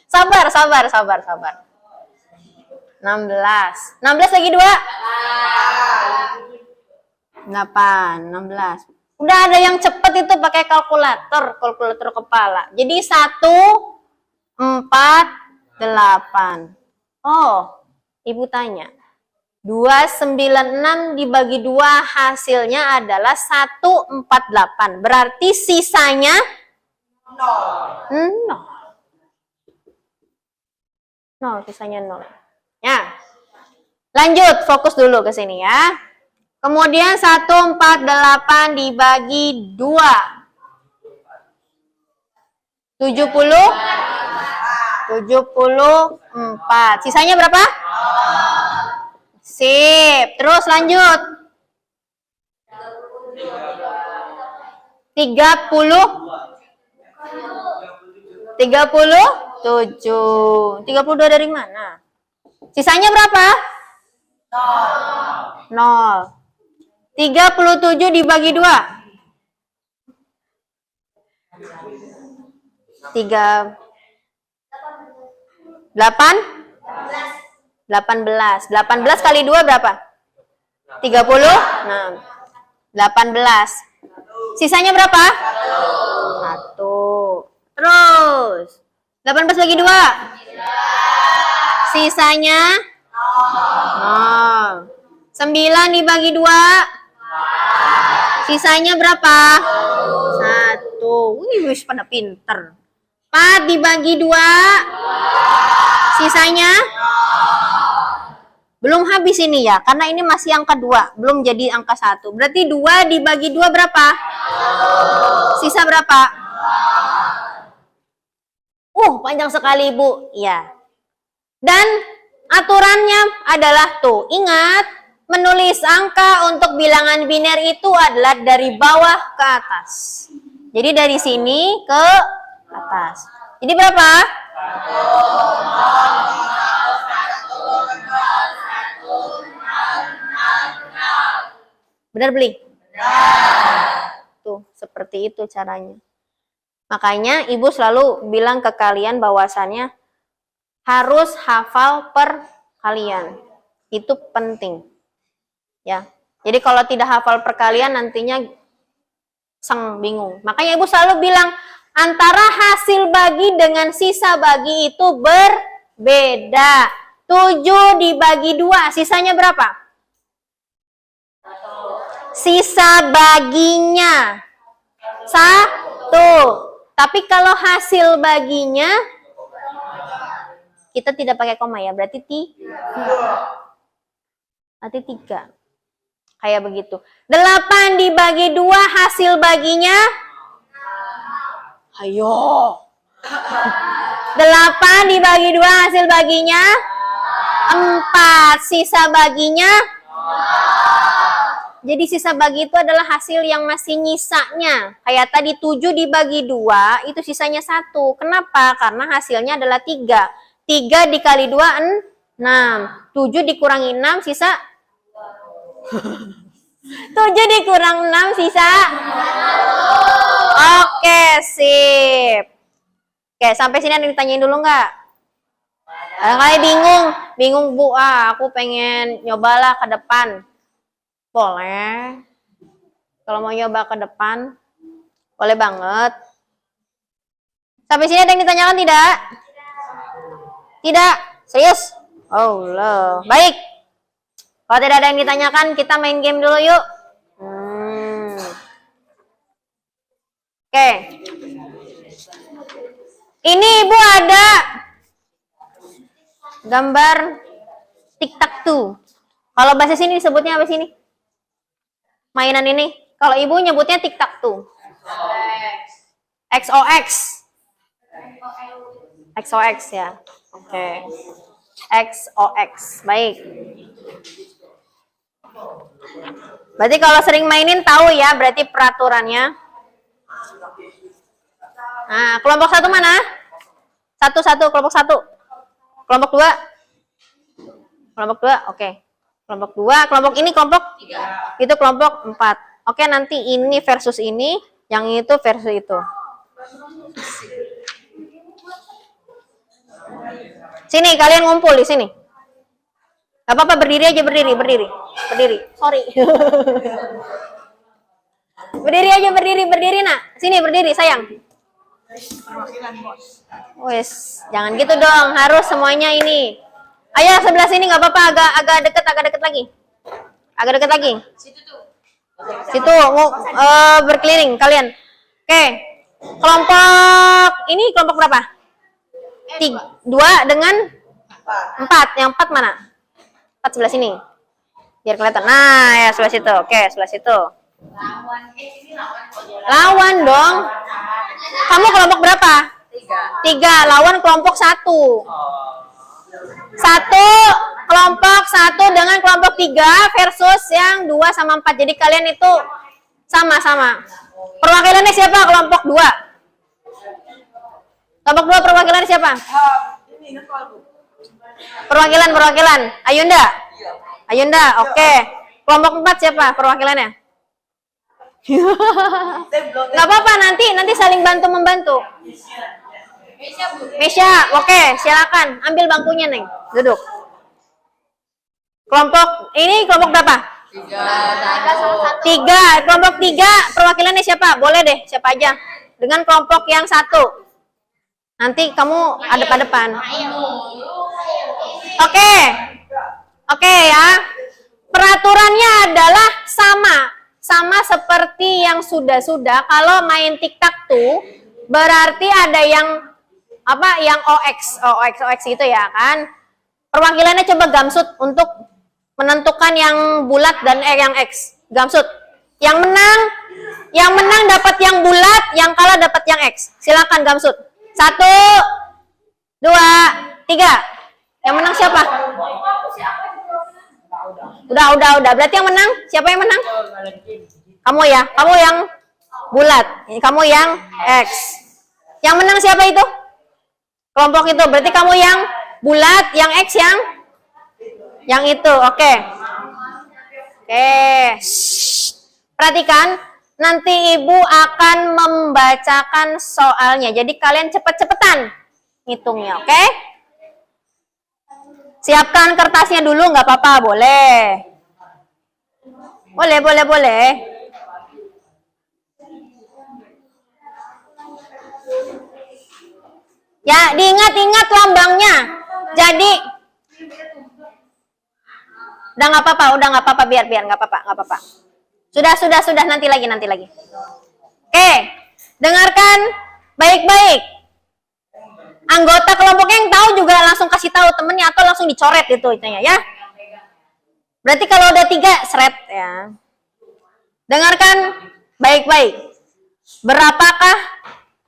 Sabar. 16. 16 lagi 2? 8. 16. Udah ada yang cepet itu pakai kalkulator kepala. Jadi 1, 4, 8. Oh, Ibu tanya. 296 dibagi 2 hasilnya adalah 148. Berarti sisanya 0. 0, sisanya 0. Ya. Lanjut, fokus dulu ke sini ya. Kemudian 148 dibagi 2. 74. Sisanya berapa? Sip. Terus lanjut. 37. 32 dari mana? Sisanya berapa? 0. 37 dibagi 2. 18 kali 2 berapa? 30. Nah, 18. Sisanya berapa? 1. Terus 18 bagi 2. Sisanya 0. 9 dibagi 2. Sisanya berapa? 1. Wih, pada pinter. 4 dibagi 2. Sisanya? Belum habis ini ya, karena ini masih angka 2. Belum jadi angka 1. Berarti 2 dibagi 2 berapa? Sisa berapa? Panjang sekali, Ibu. Ya. Dan aturannya adalah tuh, ingat, menulis angka untuk bilangan biner itu adalah dari bawah ke atas. Jadi dari sini ke atas. Jadi berapa? 1. Benar beli? Tuh, seperti itu caranya. Makanya Ibu selalu bilang ke kalian bahwasannya harus hafal perkalian. Itu penting. Ya. Jadi kalau tidak hafal perkalian nantinya bingung. Makanya Ibu selalu bilang antara hasil bagi dengan sisa bagi itu berbeda. 7 dibagi 2, sisanya berapa? Sisa baginya 1. Tapi kalau hasil baginya kita tidak pakai koma ya, berarti Berarti 3. Kayak begitu. 8 dibagi 2 hasil baginya. Ayo. 8 dibagi 2 hasil baginya 4. Sisa baginya. Jadi sisa bagi itu adalah hasil yang masih nyisanya. Kayak tadi 7 dibagi 2, itu sisanya 1. Kenapa? Karena hasilnya adalah 3. 3 dikali 2, 6. 7 dikurangi 6, sisa 7 dikurang 6, sisa. Oke, sip. Oke, sampai sini ada yang ditanyain dulu nggak? Kalian bingung Bu, aku pengen nyobalah ke depan. Boleh. Kalau mau nyoba ke depan, boleh banget. Sampai sini ada yang ditanyakan tidak? Tidak? Serius? Oh, loh. Baik. Kalau tidak ada yang ditanyakan, kita main game dulu yuk. Oke. Ini Ibu ada gambar tic-tac-toe. Kalau bahasa sini disebutnya apa sini? Mainan ini. Kalau Ibu nyebutnya tic-tac-toe. XOX. XOX ya. Oke. XOX. Baik. Berarti kalau sering mainin tahu ya berarti peraturannya. Nah, kelompok 1 mana? Kelompok 1. Kelompok 2. Kelompok 2, oke. Kelompok 2, kelompok ini kelompok 3. Itu kelompok 4. Oke, nanti ini versus ini, yang itu versus itu. Sini, kalian ngumpul di sini. Gak apa-apa, berdiri aja, berdiri. Sorry. Berdiri, nak. Sini, berdiri, sayang. Wes, jangan gitu dong, harus semuanya ini. Ayo sebelah sini nggak apa-apa, agak deket lagi. Agak deket lagi. Situ berkeliling kalian. Oke. Kelompok ini kelompok berapa? 2 dengan 4. Yang 4 mana? 4 sebelah sini. Biar kelihatan. Nah, ya sebelah situ. Oke, sebelah situ. Lawan dong. Kamu kelompok berapa? 3. Lawan kelompok 1. 1 kelompok 1 dengan kelompok 3 versus yang 2 sama 4. Jadi kalian itu sama-sama. Perwakilannya siapa? Kelompok 2. Kelompok 2 perwakilannya siapa? Perwakilan. Ayunda, oke. Kelompok 4 siapa perwakilannya? Gak apa-apa, nanti saling bantu-membantu. Mesya, oke, silakan ambil bangkunya, Neng. Duduk. Kelompok ini kelompok berapa? 3. Kelompok 3 perwakilannya siapa? Boleh deh, siapa aja. Dengan kelompok yang 1. Nanti kamu hadap-hadapan. Oke ya. Peraturannya adalah sama seperti yang sudah-sudah. Kalau main tic-tac-toe berarti ada yang yang OX itu ya kan. Perwakilannya coba gamsut untuk menentukan yang bulat dan yang X. Gamsut. Yang menang dapat yang bulat, yang kalah dapat yang X. Silakan gamsut. 1 2 3. Yang menang siapa? Udah. Berarti yang menang, siapa yang menang? Kamu ya. Kamu yang bulat. Kamu yang X. Yang menang siapa itu? Kelompok itu. Berarti kamu yang bulat, yang X yang itu. Oke. Perhatikan, nanti Ibu akan membacakan soalnya. Jadi kalian cepet-cepetan ngitungnya, oke? Siapkan kertasnya dulu, nggak apa-apa, boleh. Boleh. Ya, diingat-ingat lambangnya. Jadi, udah nggak apa-apa, biar nggak apa-apa. Sudah, nanti lagi. Oke, dengarkan baik-baik. Anggota kelompoknya yang tahu juga langsung kasih tahu temennya atau langsung dicoret itu itunya ya. Berarti kalau udah 3, seret ya. Dengarkan baik-baik. Berapakah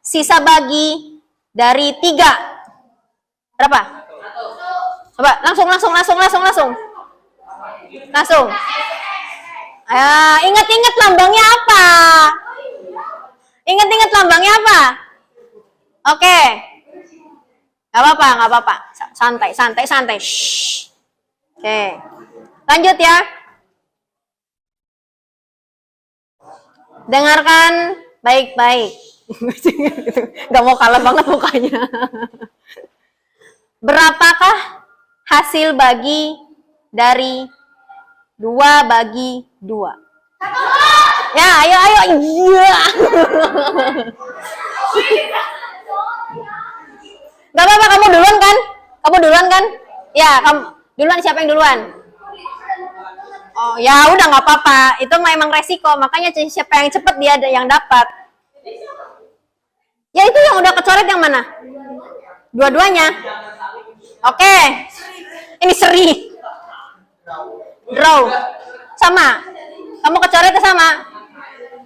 sisa bagi dari 3? Berapa? Coba langsung. Ingat-ingat lambangnya apa? Ingat-ingat lambangnya apa? Oke. Gak apa-apa. Santai. Shh. Oke. Lanjut ya. Dengarkan baik-baik. Gak mau kalah banget mukanya. Berapakah hasil bagi dari 2 bagi 2? Ya, ayo. Iya. Gak apa-apa, kamu duluan kan? Ya, kamu duluan. Siapa yang duluan? Oh, ya udah nggak apa-apa. Itu memang resiko, makanya siapa yang cepet dia ada yang dapat. Ya itu yang udah kecoret yang mana? Dua-duanya. Oke. Ini seri. Draw. Sama. Kamu kecoretnya sama?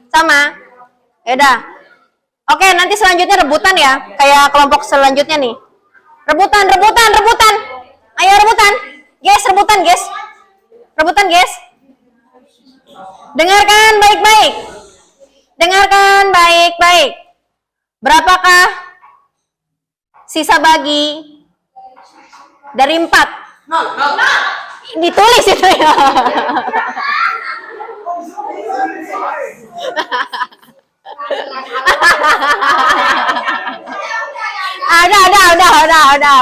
Sama. Yaudah. Oke, nanti selanjutnya rebutan ya. Kayak kelompok selanjutnya nih. Rebutan. Ayo rebutan. Guys, rebutan, guys. Dengarkan baik-baik. Berapakah sisa bagi dari 4? Ditulis itu ya.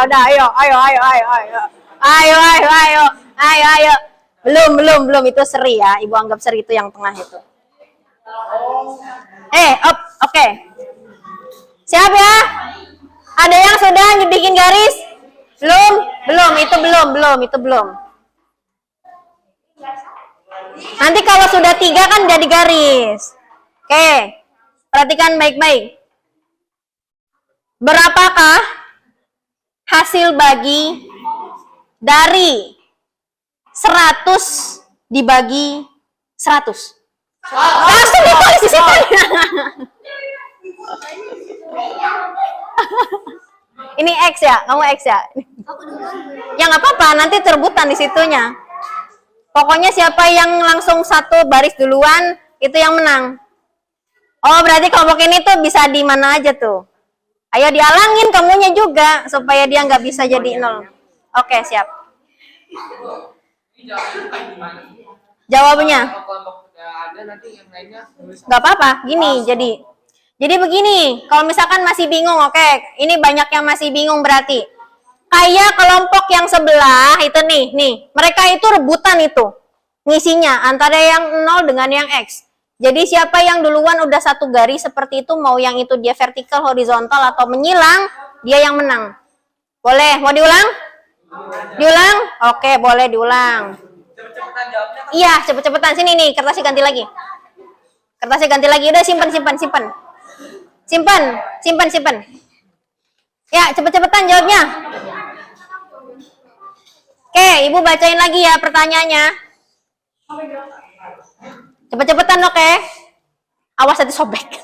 Udah. Ayo. Belum itu seri ya. Ibu anggap seri itu yang tengah itu. Oke. Siap ya? Ada yang sudah bikin garis? Belum, itu belum. Nanti kalau sudah 3 kan jadi garis. Oke. Perhatikan baik-baik. Berapakah hasil bagi dari 100 dibagi 100? Langsung ditulis di situ. Ini X ya? Kamu X ya? Ya nggak apa-apa, nanti terbutan di situnya. Pokoknya siapa yang langsung 1 baris duluan, itu yang menang. Oh, berarti kelompok ini tuh bisa di mana aja tuh. Ayo dialangin kamunya juga, supaya dia nggak bisa jadi 0. Oke, siap. Jawabannya? Nggak apa-apa, gini jadi begini, kalau misalkan masih bingung, oke, ini banyak yang masih bingung berarti. Kayak kelompok yang sebelah itu nih, mereka itu rebutan itu ngisinya antara yang 0 dengan yang X. Jadi siapa yang duluan udah 1 garis seperti itu, mau yang itu dia vertikal, horizontal atau menyilang, dia yang menang. Boleh? Mau diulang? Diulang? Oke, boleh diulang. Iya, cepet-cepetan. Sini nih, kertasnya ganti lagi. Udah simpan. Ya, cepet-cepetan jawabnya. Oke, Ibu bacain lagi ya pertanyaannya. Cepet-cepetan, oke? Awas nanti sobek.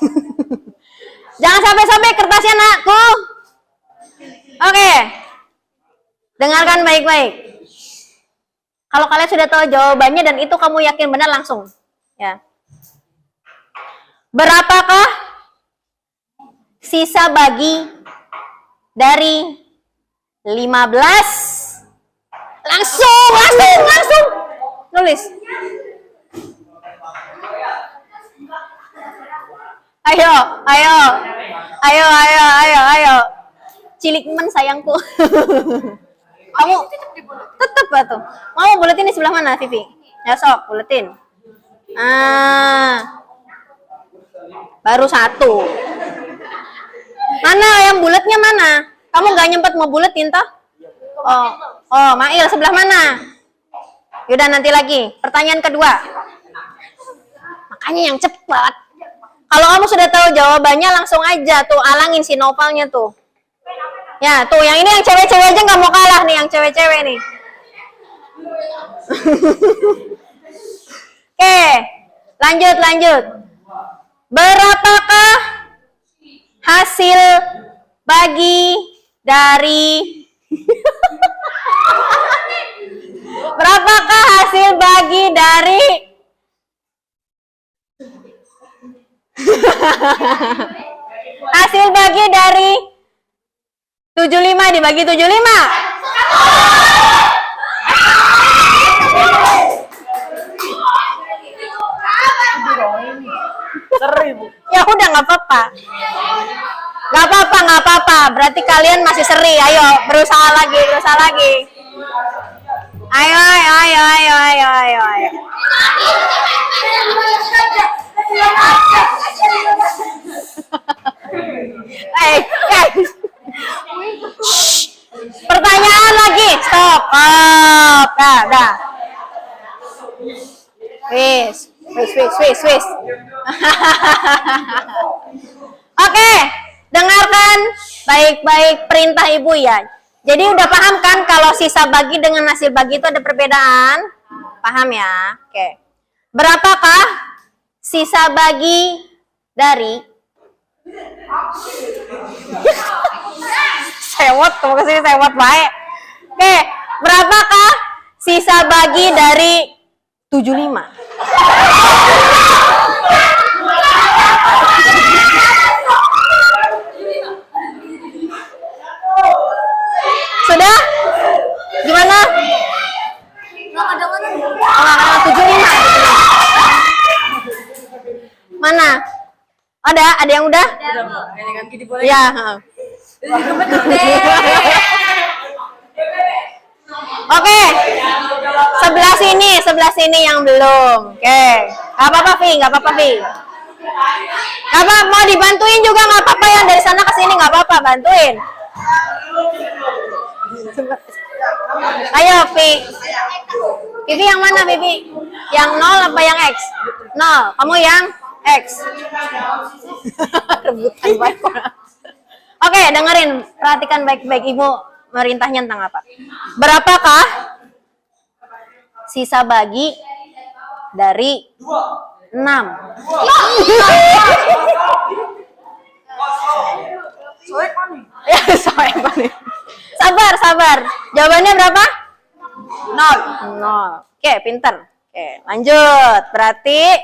Jangan sampai sobek kertasnya, nakku. Oke. Dengarkan baik-baik. Kalau kalian sudah tahu jawabannya dan itu kamu yakin benar, langsung. Ya. Berapakah sisa bagi dari 15? Langsung. Nulis. Ayo. Cilikmen sayangku. Kamu tetep tuh. Mau buletin di sebelah mana, Vivi? Ya sok, buletin. Baru 1. Mana yang bulatnya mana? Kamu nggak nyempet mau buletin toh? Oh, Mail sebelah mana? Yaudah nanti lagi. Pertanyaan kedua. Makanya yang cepat. Kalau kamu sudah tahu jawabannya langsung aja tuh alangin si novelnya tuh. Ya tuh yang ini yang cewek-cewek aja nggak mau kalah nih, yang cewek-cewek nih. Oke, lanjut. Berapakah hasil bagi dari berapakah hasil bagi dari hasil bagi dari 75 dibagi 75? Ya udah nggak apa-apa. Nggak apa-apa. Berarti kalian masih seri. Ayo, berusaha lagi. Ayo. Guys. Pertanyaan lagi. Stop. Dah. Wis. Oke, dengarkan baik-baik perintah ibu ya. Jadi udah paham kan kalau sisa bagi dengan hasil bagi itu ada perbedaan? Paham ya? Oke. Berapakah sisa bagi dari sewot, kamu kesini sewot baik. Oke, berapakah sisa bagi dari 75? Sudah? Gimana? Ada 75. Mana? Ada yang udah? Ya. Oke. Sebelah sini yang belum. Oke. Gak apa-apa, Vi. Gak apa, mau dibantuin juga nggak apa-apa, yang dari sana ke sini nggak apa-apa, bantuin. Ayo, Vi. Vivi yang mana, Vivi? Yang 0 apa yang X? 0. Kamu yang X. Rebutan baik. Oke, dengerin. Perhatikan baik-baik. Ibu merintahnya tentang apa? Berapakah sisa bagi dari 6? Sabar. Jawabannya berapa? 0. Oke, pinter. Oke, lanjut. Berarti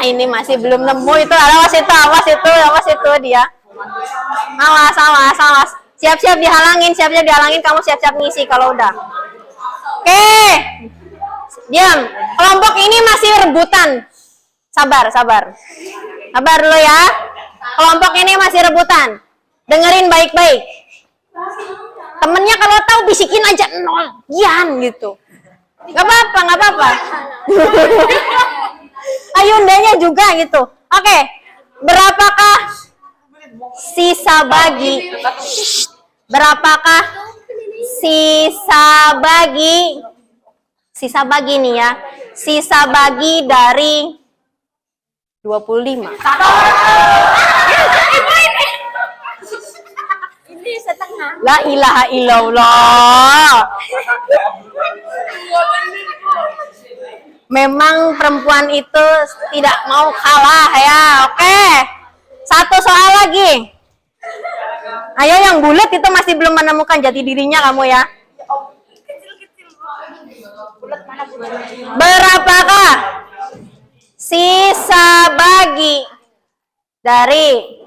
ini masih belum nemu itu. Awas itu dia. Awas. Siap-siap dihalangin. Kamu siap-siap ngisi kalau udah. Oke. Diam. Kelompok ini masih rebutan. Sabar dulu ya. Kelompok ini masih rebutan. Dengerin baik-baik. Temennya kalau tahu bisikin aja 0. Gian gitu. Gak apa-apa. Ayundanya juga gitu. Oke. Berapakah sisa bagi? Berapakah sisa bagi nih ya? Sisa bagi dari 25. Ini setengah. La ilaha illallah. Memang perempuan itu tidak mau kalah ya. Oke. Satu soal lagi. Ayo yang bulat itu masih belum menemukan jati dirinya kamu ya. Berapakah sisa bagi dari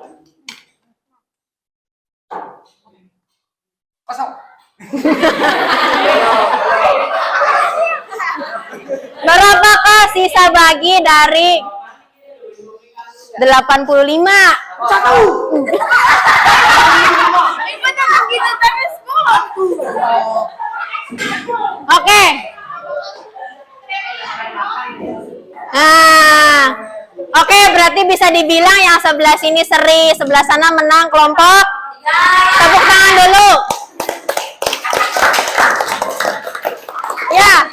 berapakah sisa bagi dari 85? Oke. Nah, oke, berarti bisa dibilang yang sebelah sini seri, sebelah sana menang kelompok. Tepuk tangan dulu. Ya.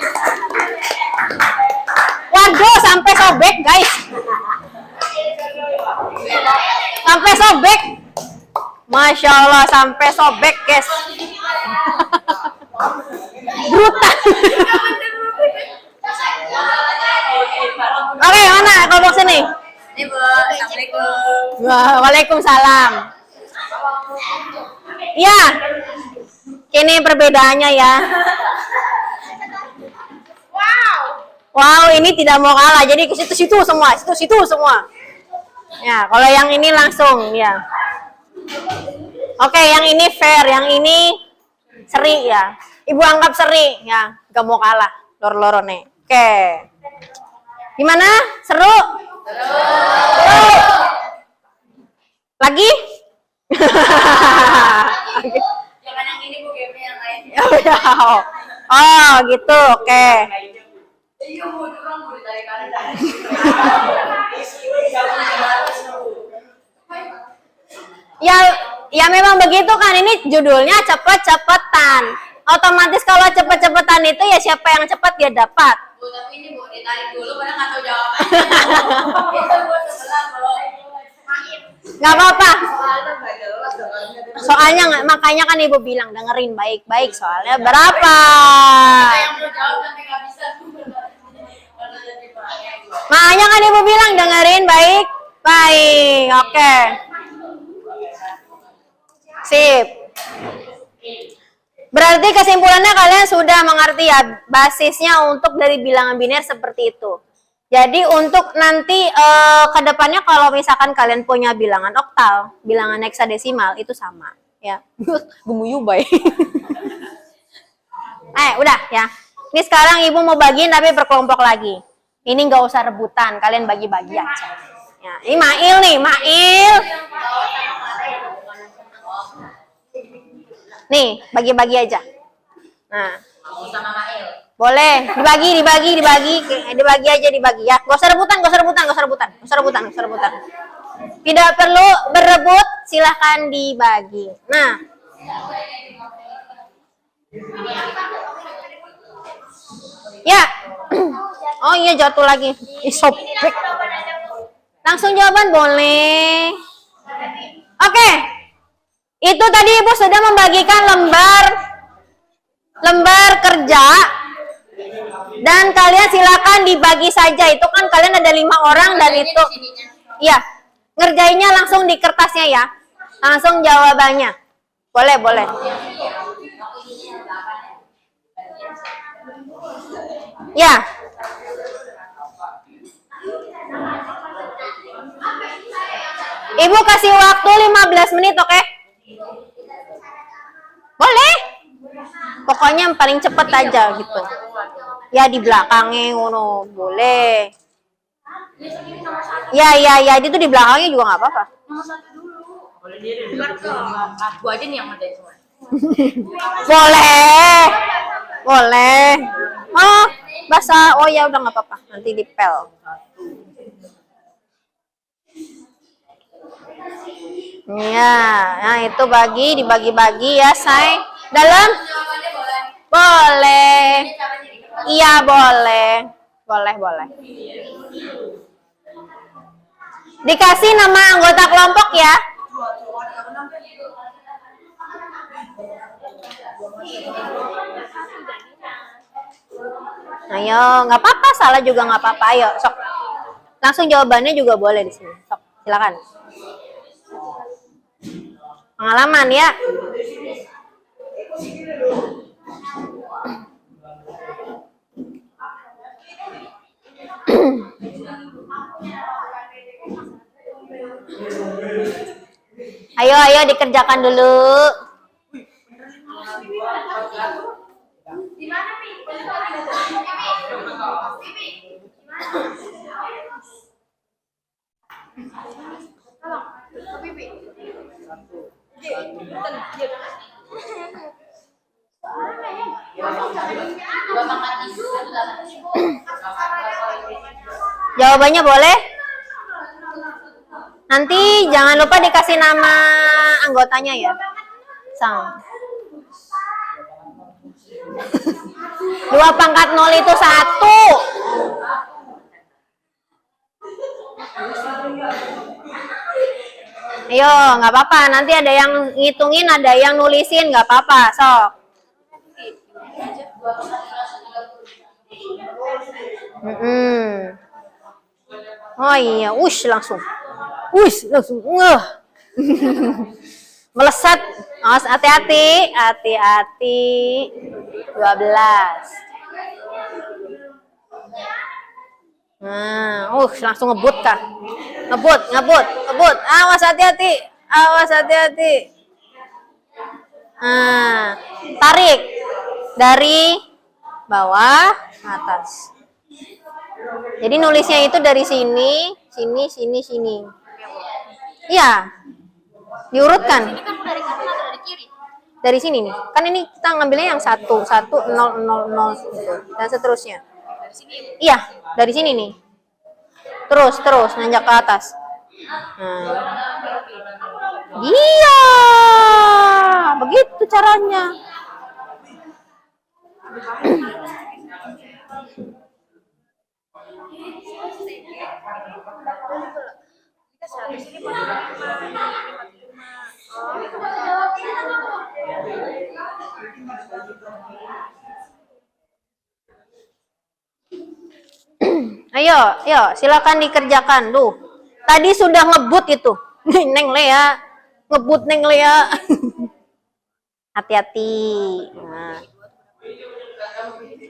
Waduh, sampai sobek, guys. Sampai sobek. Masya Allah, sampai sobek, guys. cemberutan. Oke, mana kelompok sini? Ini Bu, Assalamualaikum. Waalaikumsalam. Ya, ini perbedaannya ya. Wow, ini tidak mau kalah. Jadi ke situ-situ semua, situ-situ semua. Ya, kalau yang ini langsung ya. Oke, yang ini fair, yang ini seri ya. Ibu anggap seri ya, gak mau kalah. Lor-loro nih. Oke. Gimana? Seru? Seru. Lagi? Jangan yang ini Bu, game yang lain. Oh, gitu. Oke. Iya Bu, curang Bu ditarik kanan. Ya memang begitu kan, ini judulnya cepet-cepetan. Otomatis kalau cepet-cepetan itu ya siapa yang cepat dia dapat. Bu, tapi ini Bu, ditarik dulu padahal nggak tahu jawabannya. Itu Bu, sebelah Bu. Nggak apa-apa. Soalnya nggak jelas Soalnya makanya kan ibu bilang dengerin baik-baik soalnya berapa. yang mau jawab nanti nggak bisa. Makanya kan ibu bilang dengerin baik-baik. Oke. Sip. Berarti kesimpulannya kalian sudah mengerti ya basisnya untuk dari bilangan biner seperti itu. Jadi untuk nanti ke depannya kalau misalkan kalian punya bilangan oktal, bilangan heksadesimal itu sama ya. Gemuyu bay. Udah ya. Ini sekarang ibu mau bagiin tapi berkelompok lagi. Ini nggak usah rebutan, kalian bagi-bagi aja. Ya, ini Mail nih, Mail. Nih, bagi-bagi aja. Nah, Sama Mail. boleh dibagi aja dibagi ya. Gak usah rebutan. Tidak perlu berebut, silahkan dibagi. Nah, ya. Oh iya jatuh lagi. Sobek. Langsung jawaban boleh. Oke. Itu tadi ibu sudah membagikan lembar kerja. Dan kalian silakan dibagi saja. Itu kan kalian ada 5 orang dan itu. Iya. Ngerjainnya langsung di kertasnya ya. Langsung jawabannya. Boleh. Ya. Ibu kasih waktu 15 menit, oke? Boleh. Pokoknya yang paling cepet aja gitu. Ya di belakangnya ngono, boleh. Ya, itu di belakangnya juga nggak apa-apa. Nomor 1 dulu. Boleh dia dulu. Aku aja nih yang ngerjain semua. Boleh. Oh, basah. Oh ya udah nggak apa-apa. Nanti dipel. Ya, nah itu dibagi-bagi ya, say. Dalam? Jawabannya boleh. Boleh. Ini caranya di kertas. Iya, boleh. Boleh. Dikasih nama anggota kelompok ya. Ayo, nggak apa-apa, salah juga nggak apa-apa. Ayo, sok. Langsung jawabannya juga boleh di sini. Sok, silakan. Pengalaman ya. Ayo dikerjakan dulu. Jawabannya boleh? Nanti jangan lupa dikasih nama anggotanya ya. Sang. 2 pangkat 0 itu 1. Ayo, nggak apa-apa. Nanti ada yang ngitungin, ada yang nulisin, nggak apa-apa. Sok. Oh iya, langsung. Langsung. Melesat. Awas, hati-hati. Hati-hati. 12. Nah, langsung ngebut kah? Ngebut. Awas, hati-hati. Nah, tarik dari bawah ke atas. Jadi nulisnya itu dari sini. Iya. Diurutkan. Ini kan dari kanan atau dari kiri? Dari sini nih. Kan ini kita ngambilnya yang 1, 0, 0, gitu. Dan seterusnya. Dari sini. Iya, dari sini nih. Terus nanjak ke atas. Nah. Iya. Begitu caranya. Ayo, silakan dikerjakan. Duh, tadi sudah ngebut itu. Neng Lea, ngebut Neng Lea. Hati-hati. Nah.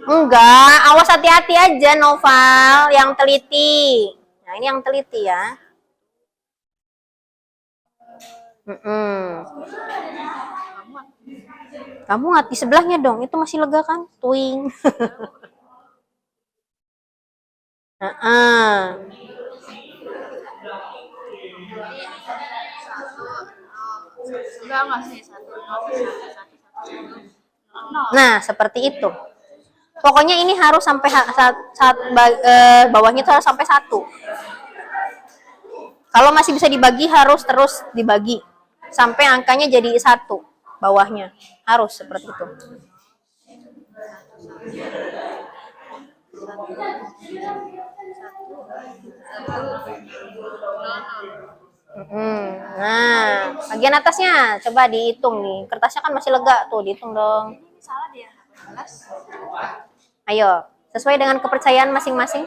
Enggak, awas hati-hati aja Noval, yang teliti. Nah, ini yang teliti ya. Kamu ngat di sebelahnya dong, itu masih lega kan? Tuing. Nah, seperti itu. Pokoknya ini harus sampai bawahnya itu harus sampai 1. Kalau masih bisa dibagi harus terus dibagi sampai angkanya jadi 1 bawahnya. Harus seperti itu. Nah, bagian atasnya coba dihitung nih. Kertasnya kan masih lega tuh, dihitung dong. Salah dia. Ayo, sesuai dengan kepercayaan masing-masing.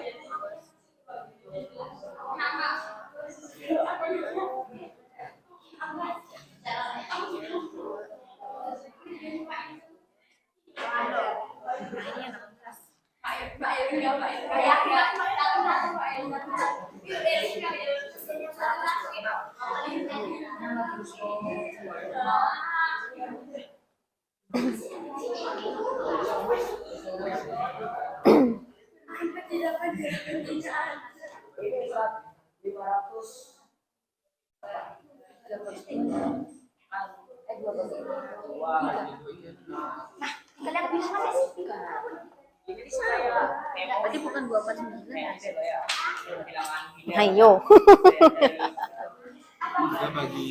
Berarti bukan 249 ya? Ayo.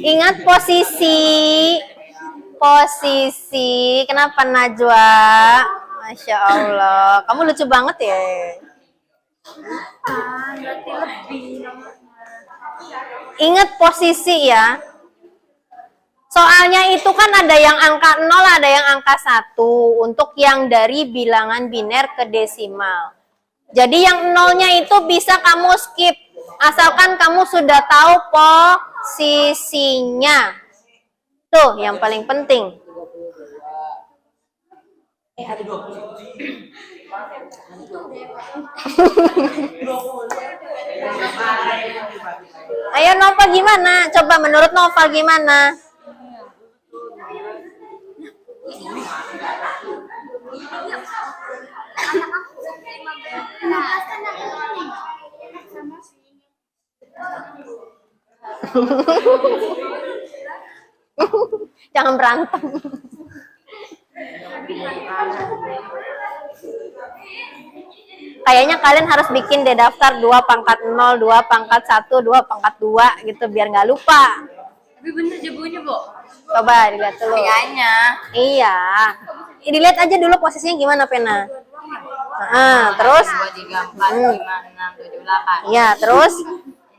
Ingat posisi. Kenapa Najwa? Masya Allah. Kamu lucu banget ya. Berarti lebih. Ingat posisi ya. Soalnya itu kan ada yang angka 0, ada yang angka 1 untuk yang dari bilangan biner ke desimal. Jadi yang 0-nya itu bisa kamu skip asalkan kamu sudah tahu posisinya. Tuh yang paling penting. Ayo Nova gimana? Coba menurut Nova gimana? Jangan berantem. Kayaknya kalian harus bikin deh daftar 2 pangkat 0, 2 pangkat 1, 2 pangkat 2 gitu biar nggak lupa. Tapi bener jagonya, Bu. Coba dilihat dulu. Kayaknya. Iya. Dilihat aja dulu posisinya gimana, Pena. Terus 2, 3, 4, 5, 6, 7, 8. Iya, terus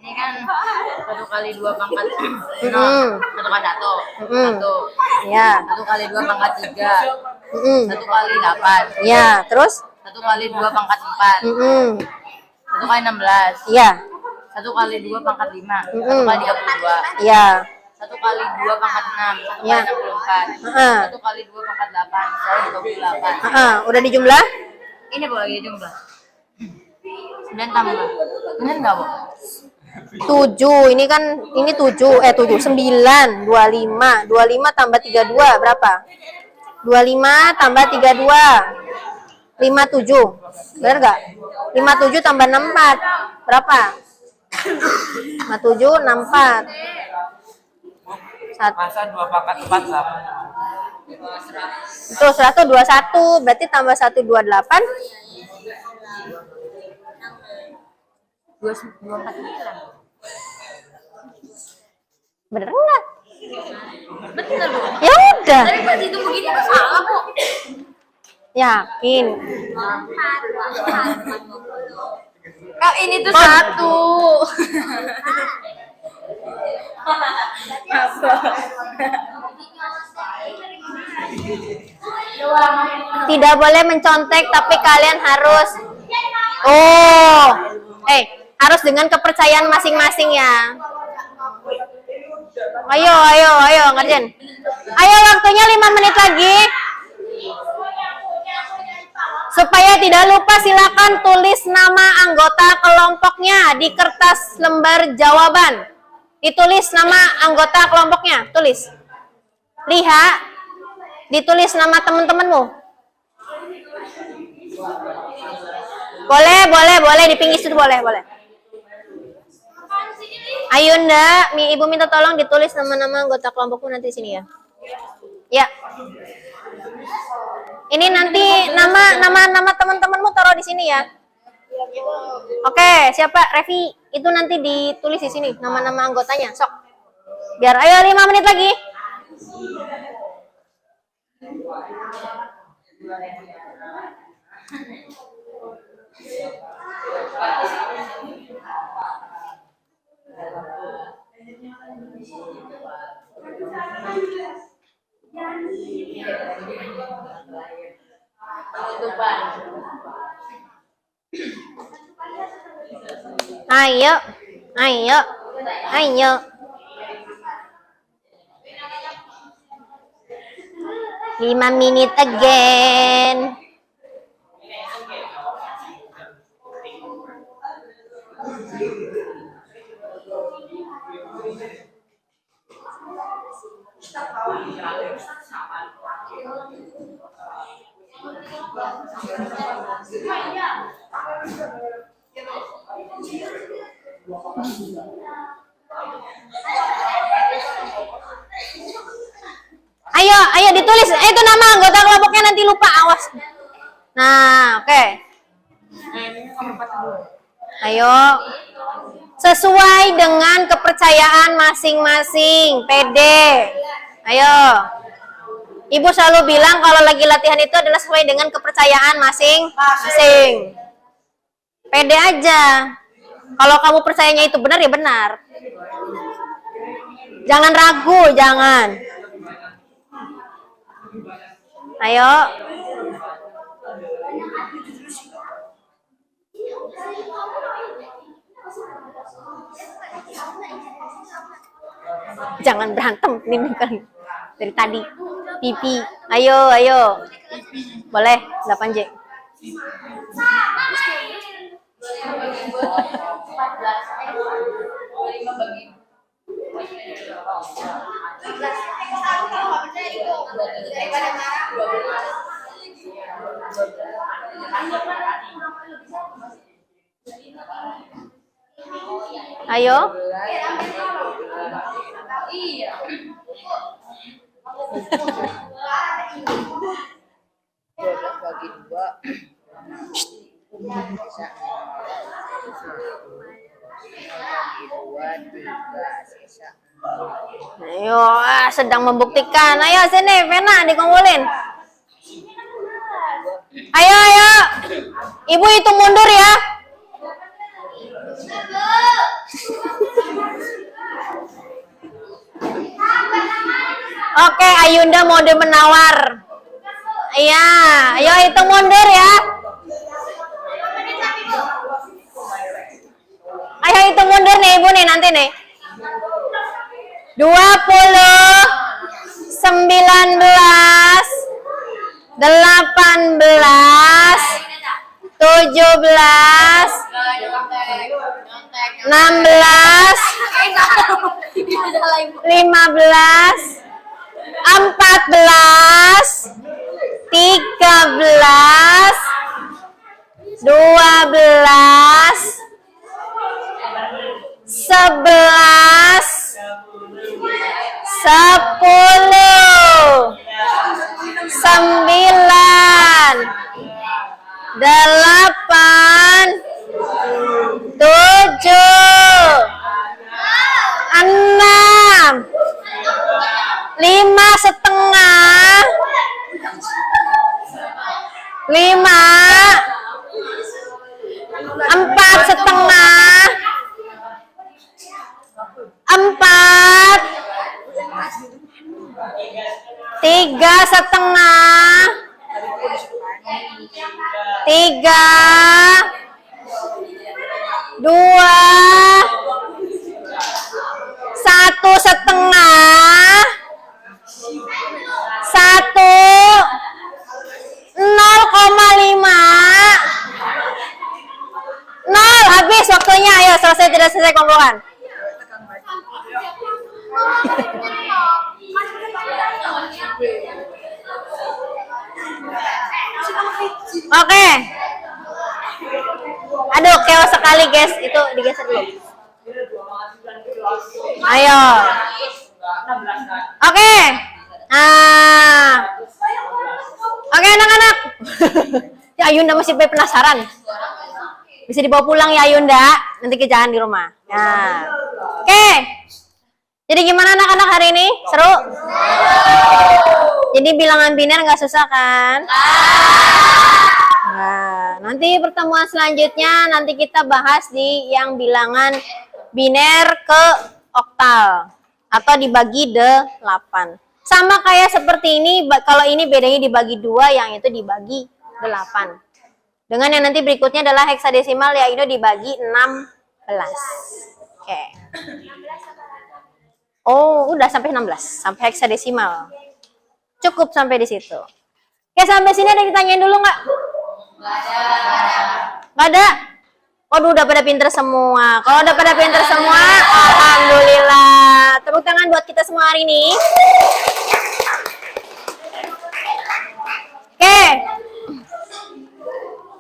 Ini kan 1 kali 2 pangkat 0, 1 kali 1, 1. Iya. 1 kali 2 pangkat 3, Mm-mm. 1 kali 8. Ya, terus? 1 kali 2 pangkat 4. Mm-mm. 1 kali 16. Ya. 1 kali 2 pangkat 5. 1 Mm-mm. kali 32. Ya. 1 kali 2 pangkat 6. 1 Ya. kali 64. Heeh. 1 kali 2 pangkat 8. 128. Udah dijumlah? Ini Bu lagi jumlah. 9 tambah. Bener nggak Bu? 7. Ini kan ini 7. 9. 25. 25 tambah 32 berapa? 25 tambah 32. 57. Benar enggak? 57 tambah 64. Berapa? 57 64. Masa 2 pangkat 4 lah. Itu 121, berarti tambah 128. 249. Bener enggak? Bener Bu. Ya udah. Tadi pas itu begini kok salah Bu. Yakin. Kak ini tuh 1. Tidak boleh mencontek, tapi kalian harus harus dengan kepercayaan masing-masing ya. Ayo ngerjain. Ayo waktunya 5 menit lagi. Supaya tidak lupa silakan tulis nama anggota kelompoknya di kertas lembar jawaban. Ditulis nama anggota kelompoknya, tulis. Liha, ditulis nama teman-temanmu. Boleh, di pinggir situ boleh. Ayunda, Ibu minta tolong ditulis nama-nama anggota kelompokmu nanti di sini ya. Ya. Ini nanti nama teman-temanmu taruh di sini ya. Oke, siapa? Revi, itu nanti ditulis di sini nama-nama anggotanya. Sok. Biar ayo 5 menit lagi. Ayo. 5 menit again. Ayo ditulis. Itu nama anggota kelompoknya, nanti lupa, awas. Nah, oke. Ayo. Sesuai dengan kepercayaan masing-masing. Pede. Ayo. Ibu selalu bilang kalau lagi latihan itu adalah sesuai dengan kepercayaan masing-masing. Pede aja. Kalau kamu percayanya itu benar, ya benar. Jangan ragu, jangan. Ayo. Jangan berantem ini kan dari tadi. Pipi. Ayo. Boleh 8J. Ayo. Iya. 12 bagi 2. Bisa. 1 bagi 2, 3 sisa. Ayo, sedang membuktikan. Ayo sini, pena dikumpulin. Ayo. Ibu hitung mundur ya. Oke, Ayunda mode menawar. Iya, ayo hitung mundur ya. Ayo hitung mundur nih Ibu nih nanti nih. 20, 19, 18, 17, 16, 15, 14, 13, 12, 11, 10, 9, 8, 7, 6, 5 setengah, 5, 4 setengah, 4, 3 setengah, 3, 2, 1 setengah, 1, 0,5, 0, habis waktunya. Ayo selesai, tidak selesai kumpulkan. Oke. Aduh, keos sekali guys. Itu digeser dulu. Ayo. Oke. Oke anak-anak. Ya Ayunda masih penasaran. Bisa dibawa pulang ya Ayunda. Nanti kejalan di rumah. Nah. Oke. Jadi gimana anak-anak hari ini? Seru? Jadi bilangan biner nggak susah kan? Nah, nanti pertemuan selanjutnya nanti kita bahas di yang bilangan biner ke oktal atau dibagi 8. Sama kayak seperti ini, kalau ini bedanya dibagi 2, yang itu dibagi 8. Dengan yang nanti berikutnya adalah heksadesimal, yaitu dibagi 16. Oke. Oh, udah sampai 16, sampai heksadesimal. Cukup sampai di situ. Oke, sampai sini ada yang ditanyain dulu nggak? Nggak ada? Waduh, udah pada pinter semua. Kalau udah pada pinter semua, alhamdulillah. Tepuk tangan buat kita semua hari ini. Oke.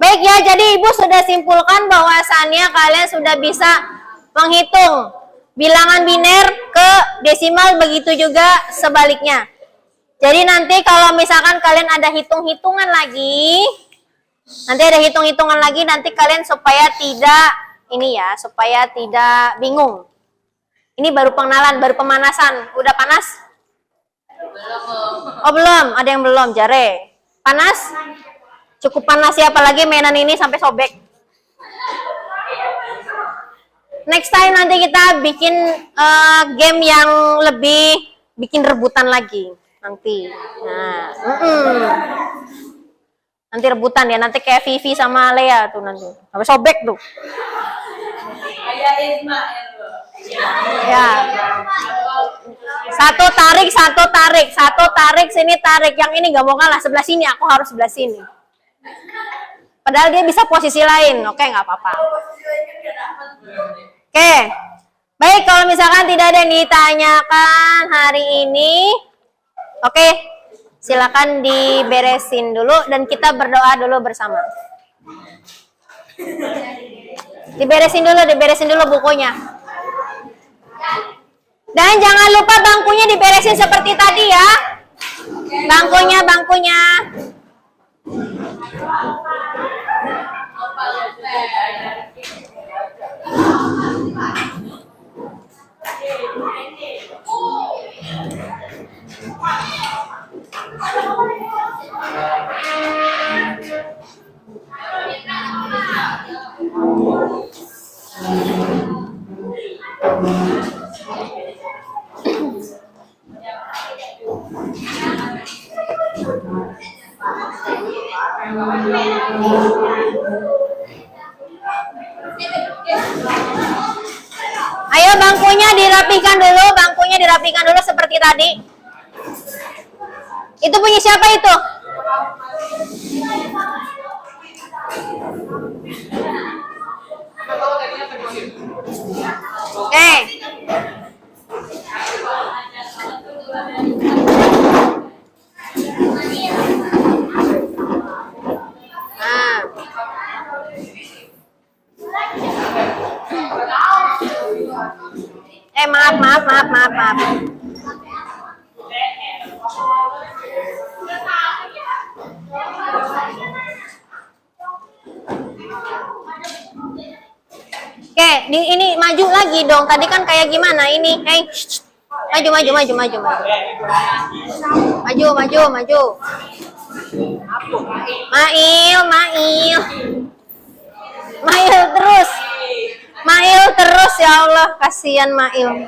Baik ya, jadi Ibu sudah simpulkan bahwasannya kalian sudah bisa menghitung bilangan biner ke desimal, begitu juga sebaliknya. Jadi nanti kalau misalkan kalian ada hitung-hitungan lagi, nanti kalian supaya tidak ini ya, supaya tidak bingung. Ini baru pengenalan, baru pemanasan. Udah panas? Oh belum, ada yang belum, Jare. Panas? Cukup panas ya, apalagi mainan ini sampai sobek. Next time nanti kita bikin game yang lebih bikin rebutan lagi nanti. Nah, nanti rebutan ya, nanti kayak Vivi sama Lea tuh nanti. Sampai sobek tuh. Ya. Satu tarik, sini tarik. Yang ini gak mau kalah, sebelah sini, aku harus sebelah sini. Padahal dia bisa posisi lain. Oke, nggak apa-apa. Oke. Baik, kalau misalkan tidak ada yang ditanyakan hari ini, oke, silakan diberesin dulu dan kita berdoa dulu bersama. Diberesin dulu bukunya. Dan jangan lupa bangkunya diberesin seperti tadi ya. Bangkunya. Ayo bangkunya dirapikan dulu seperti tadi. Itu punya siapa itu? Oke. Nah. Maaf. Oke, ini maju lagi dong. Tadi kan kayak gimana ini? Hey, maju. Maju. Mail terus ya Allah, kasihan Mail.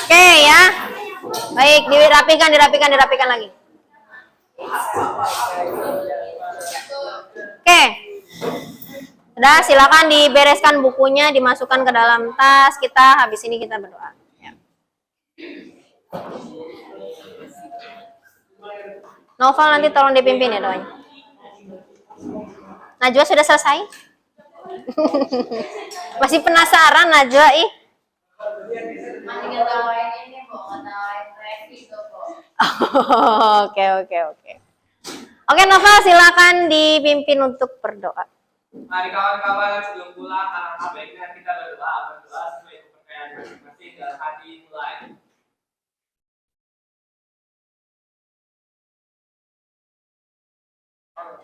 Oke ya. Baik, dirapikan lagi. Oke. Udah, silakan dibereskan bukunya, dimasukkan ke dalam tas. Habis ini kita berdoa. Ya. Novel nanti tolong dipimpin ya doanya. Najwa sudah selesai? Masih penasaran Najwa ih? Masih ngetawain ini kok, ngetawain review kok. Oke. Oke Novel, silakan dipimpin untuk berdoa. Mari kawan-kawan sebelum pulang, alangkah baiknya kita berdoa sesuai kepercayaan masing-masing dalam hati mulai.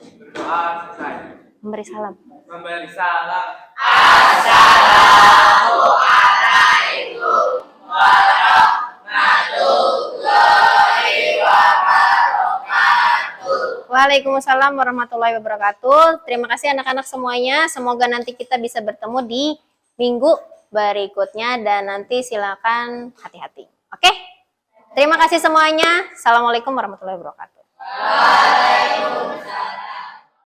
Berdoa selesai. Memberi salam. Assalamualaikum warahmatullahi wabarakatuh. Waalaikumsalam warahmatullahi wabarakatuh. Terima kasih anak-anak semuanya. Semoga nanti kita bisa bertemu di minggu berikutnya dan nanti silakan hati-hati. Oke? Terima kasih semuanya. Assalamualaikum warahmatullahi wabarakatuh. Waalaikumsalam.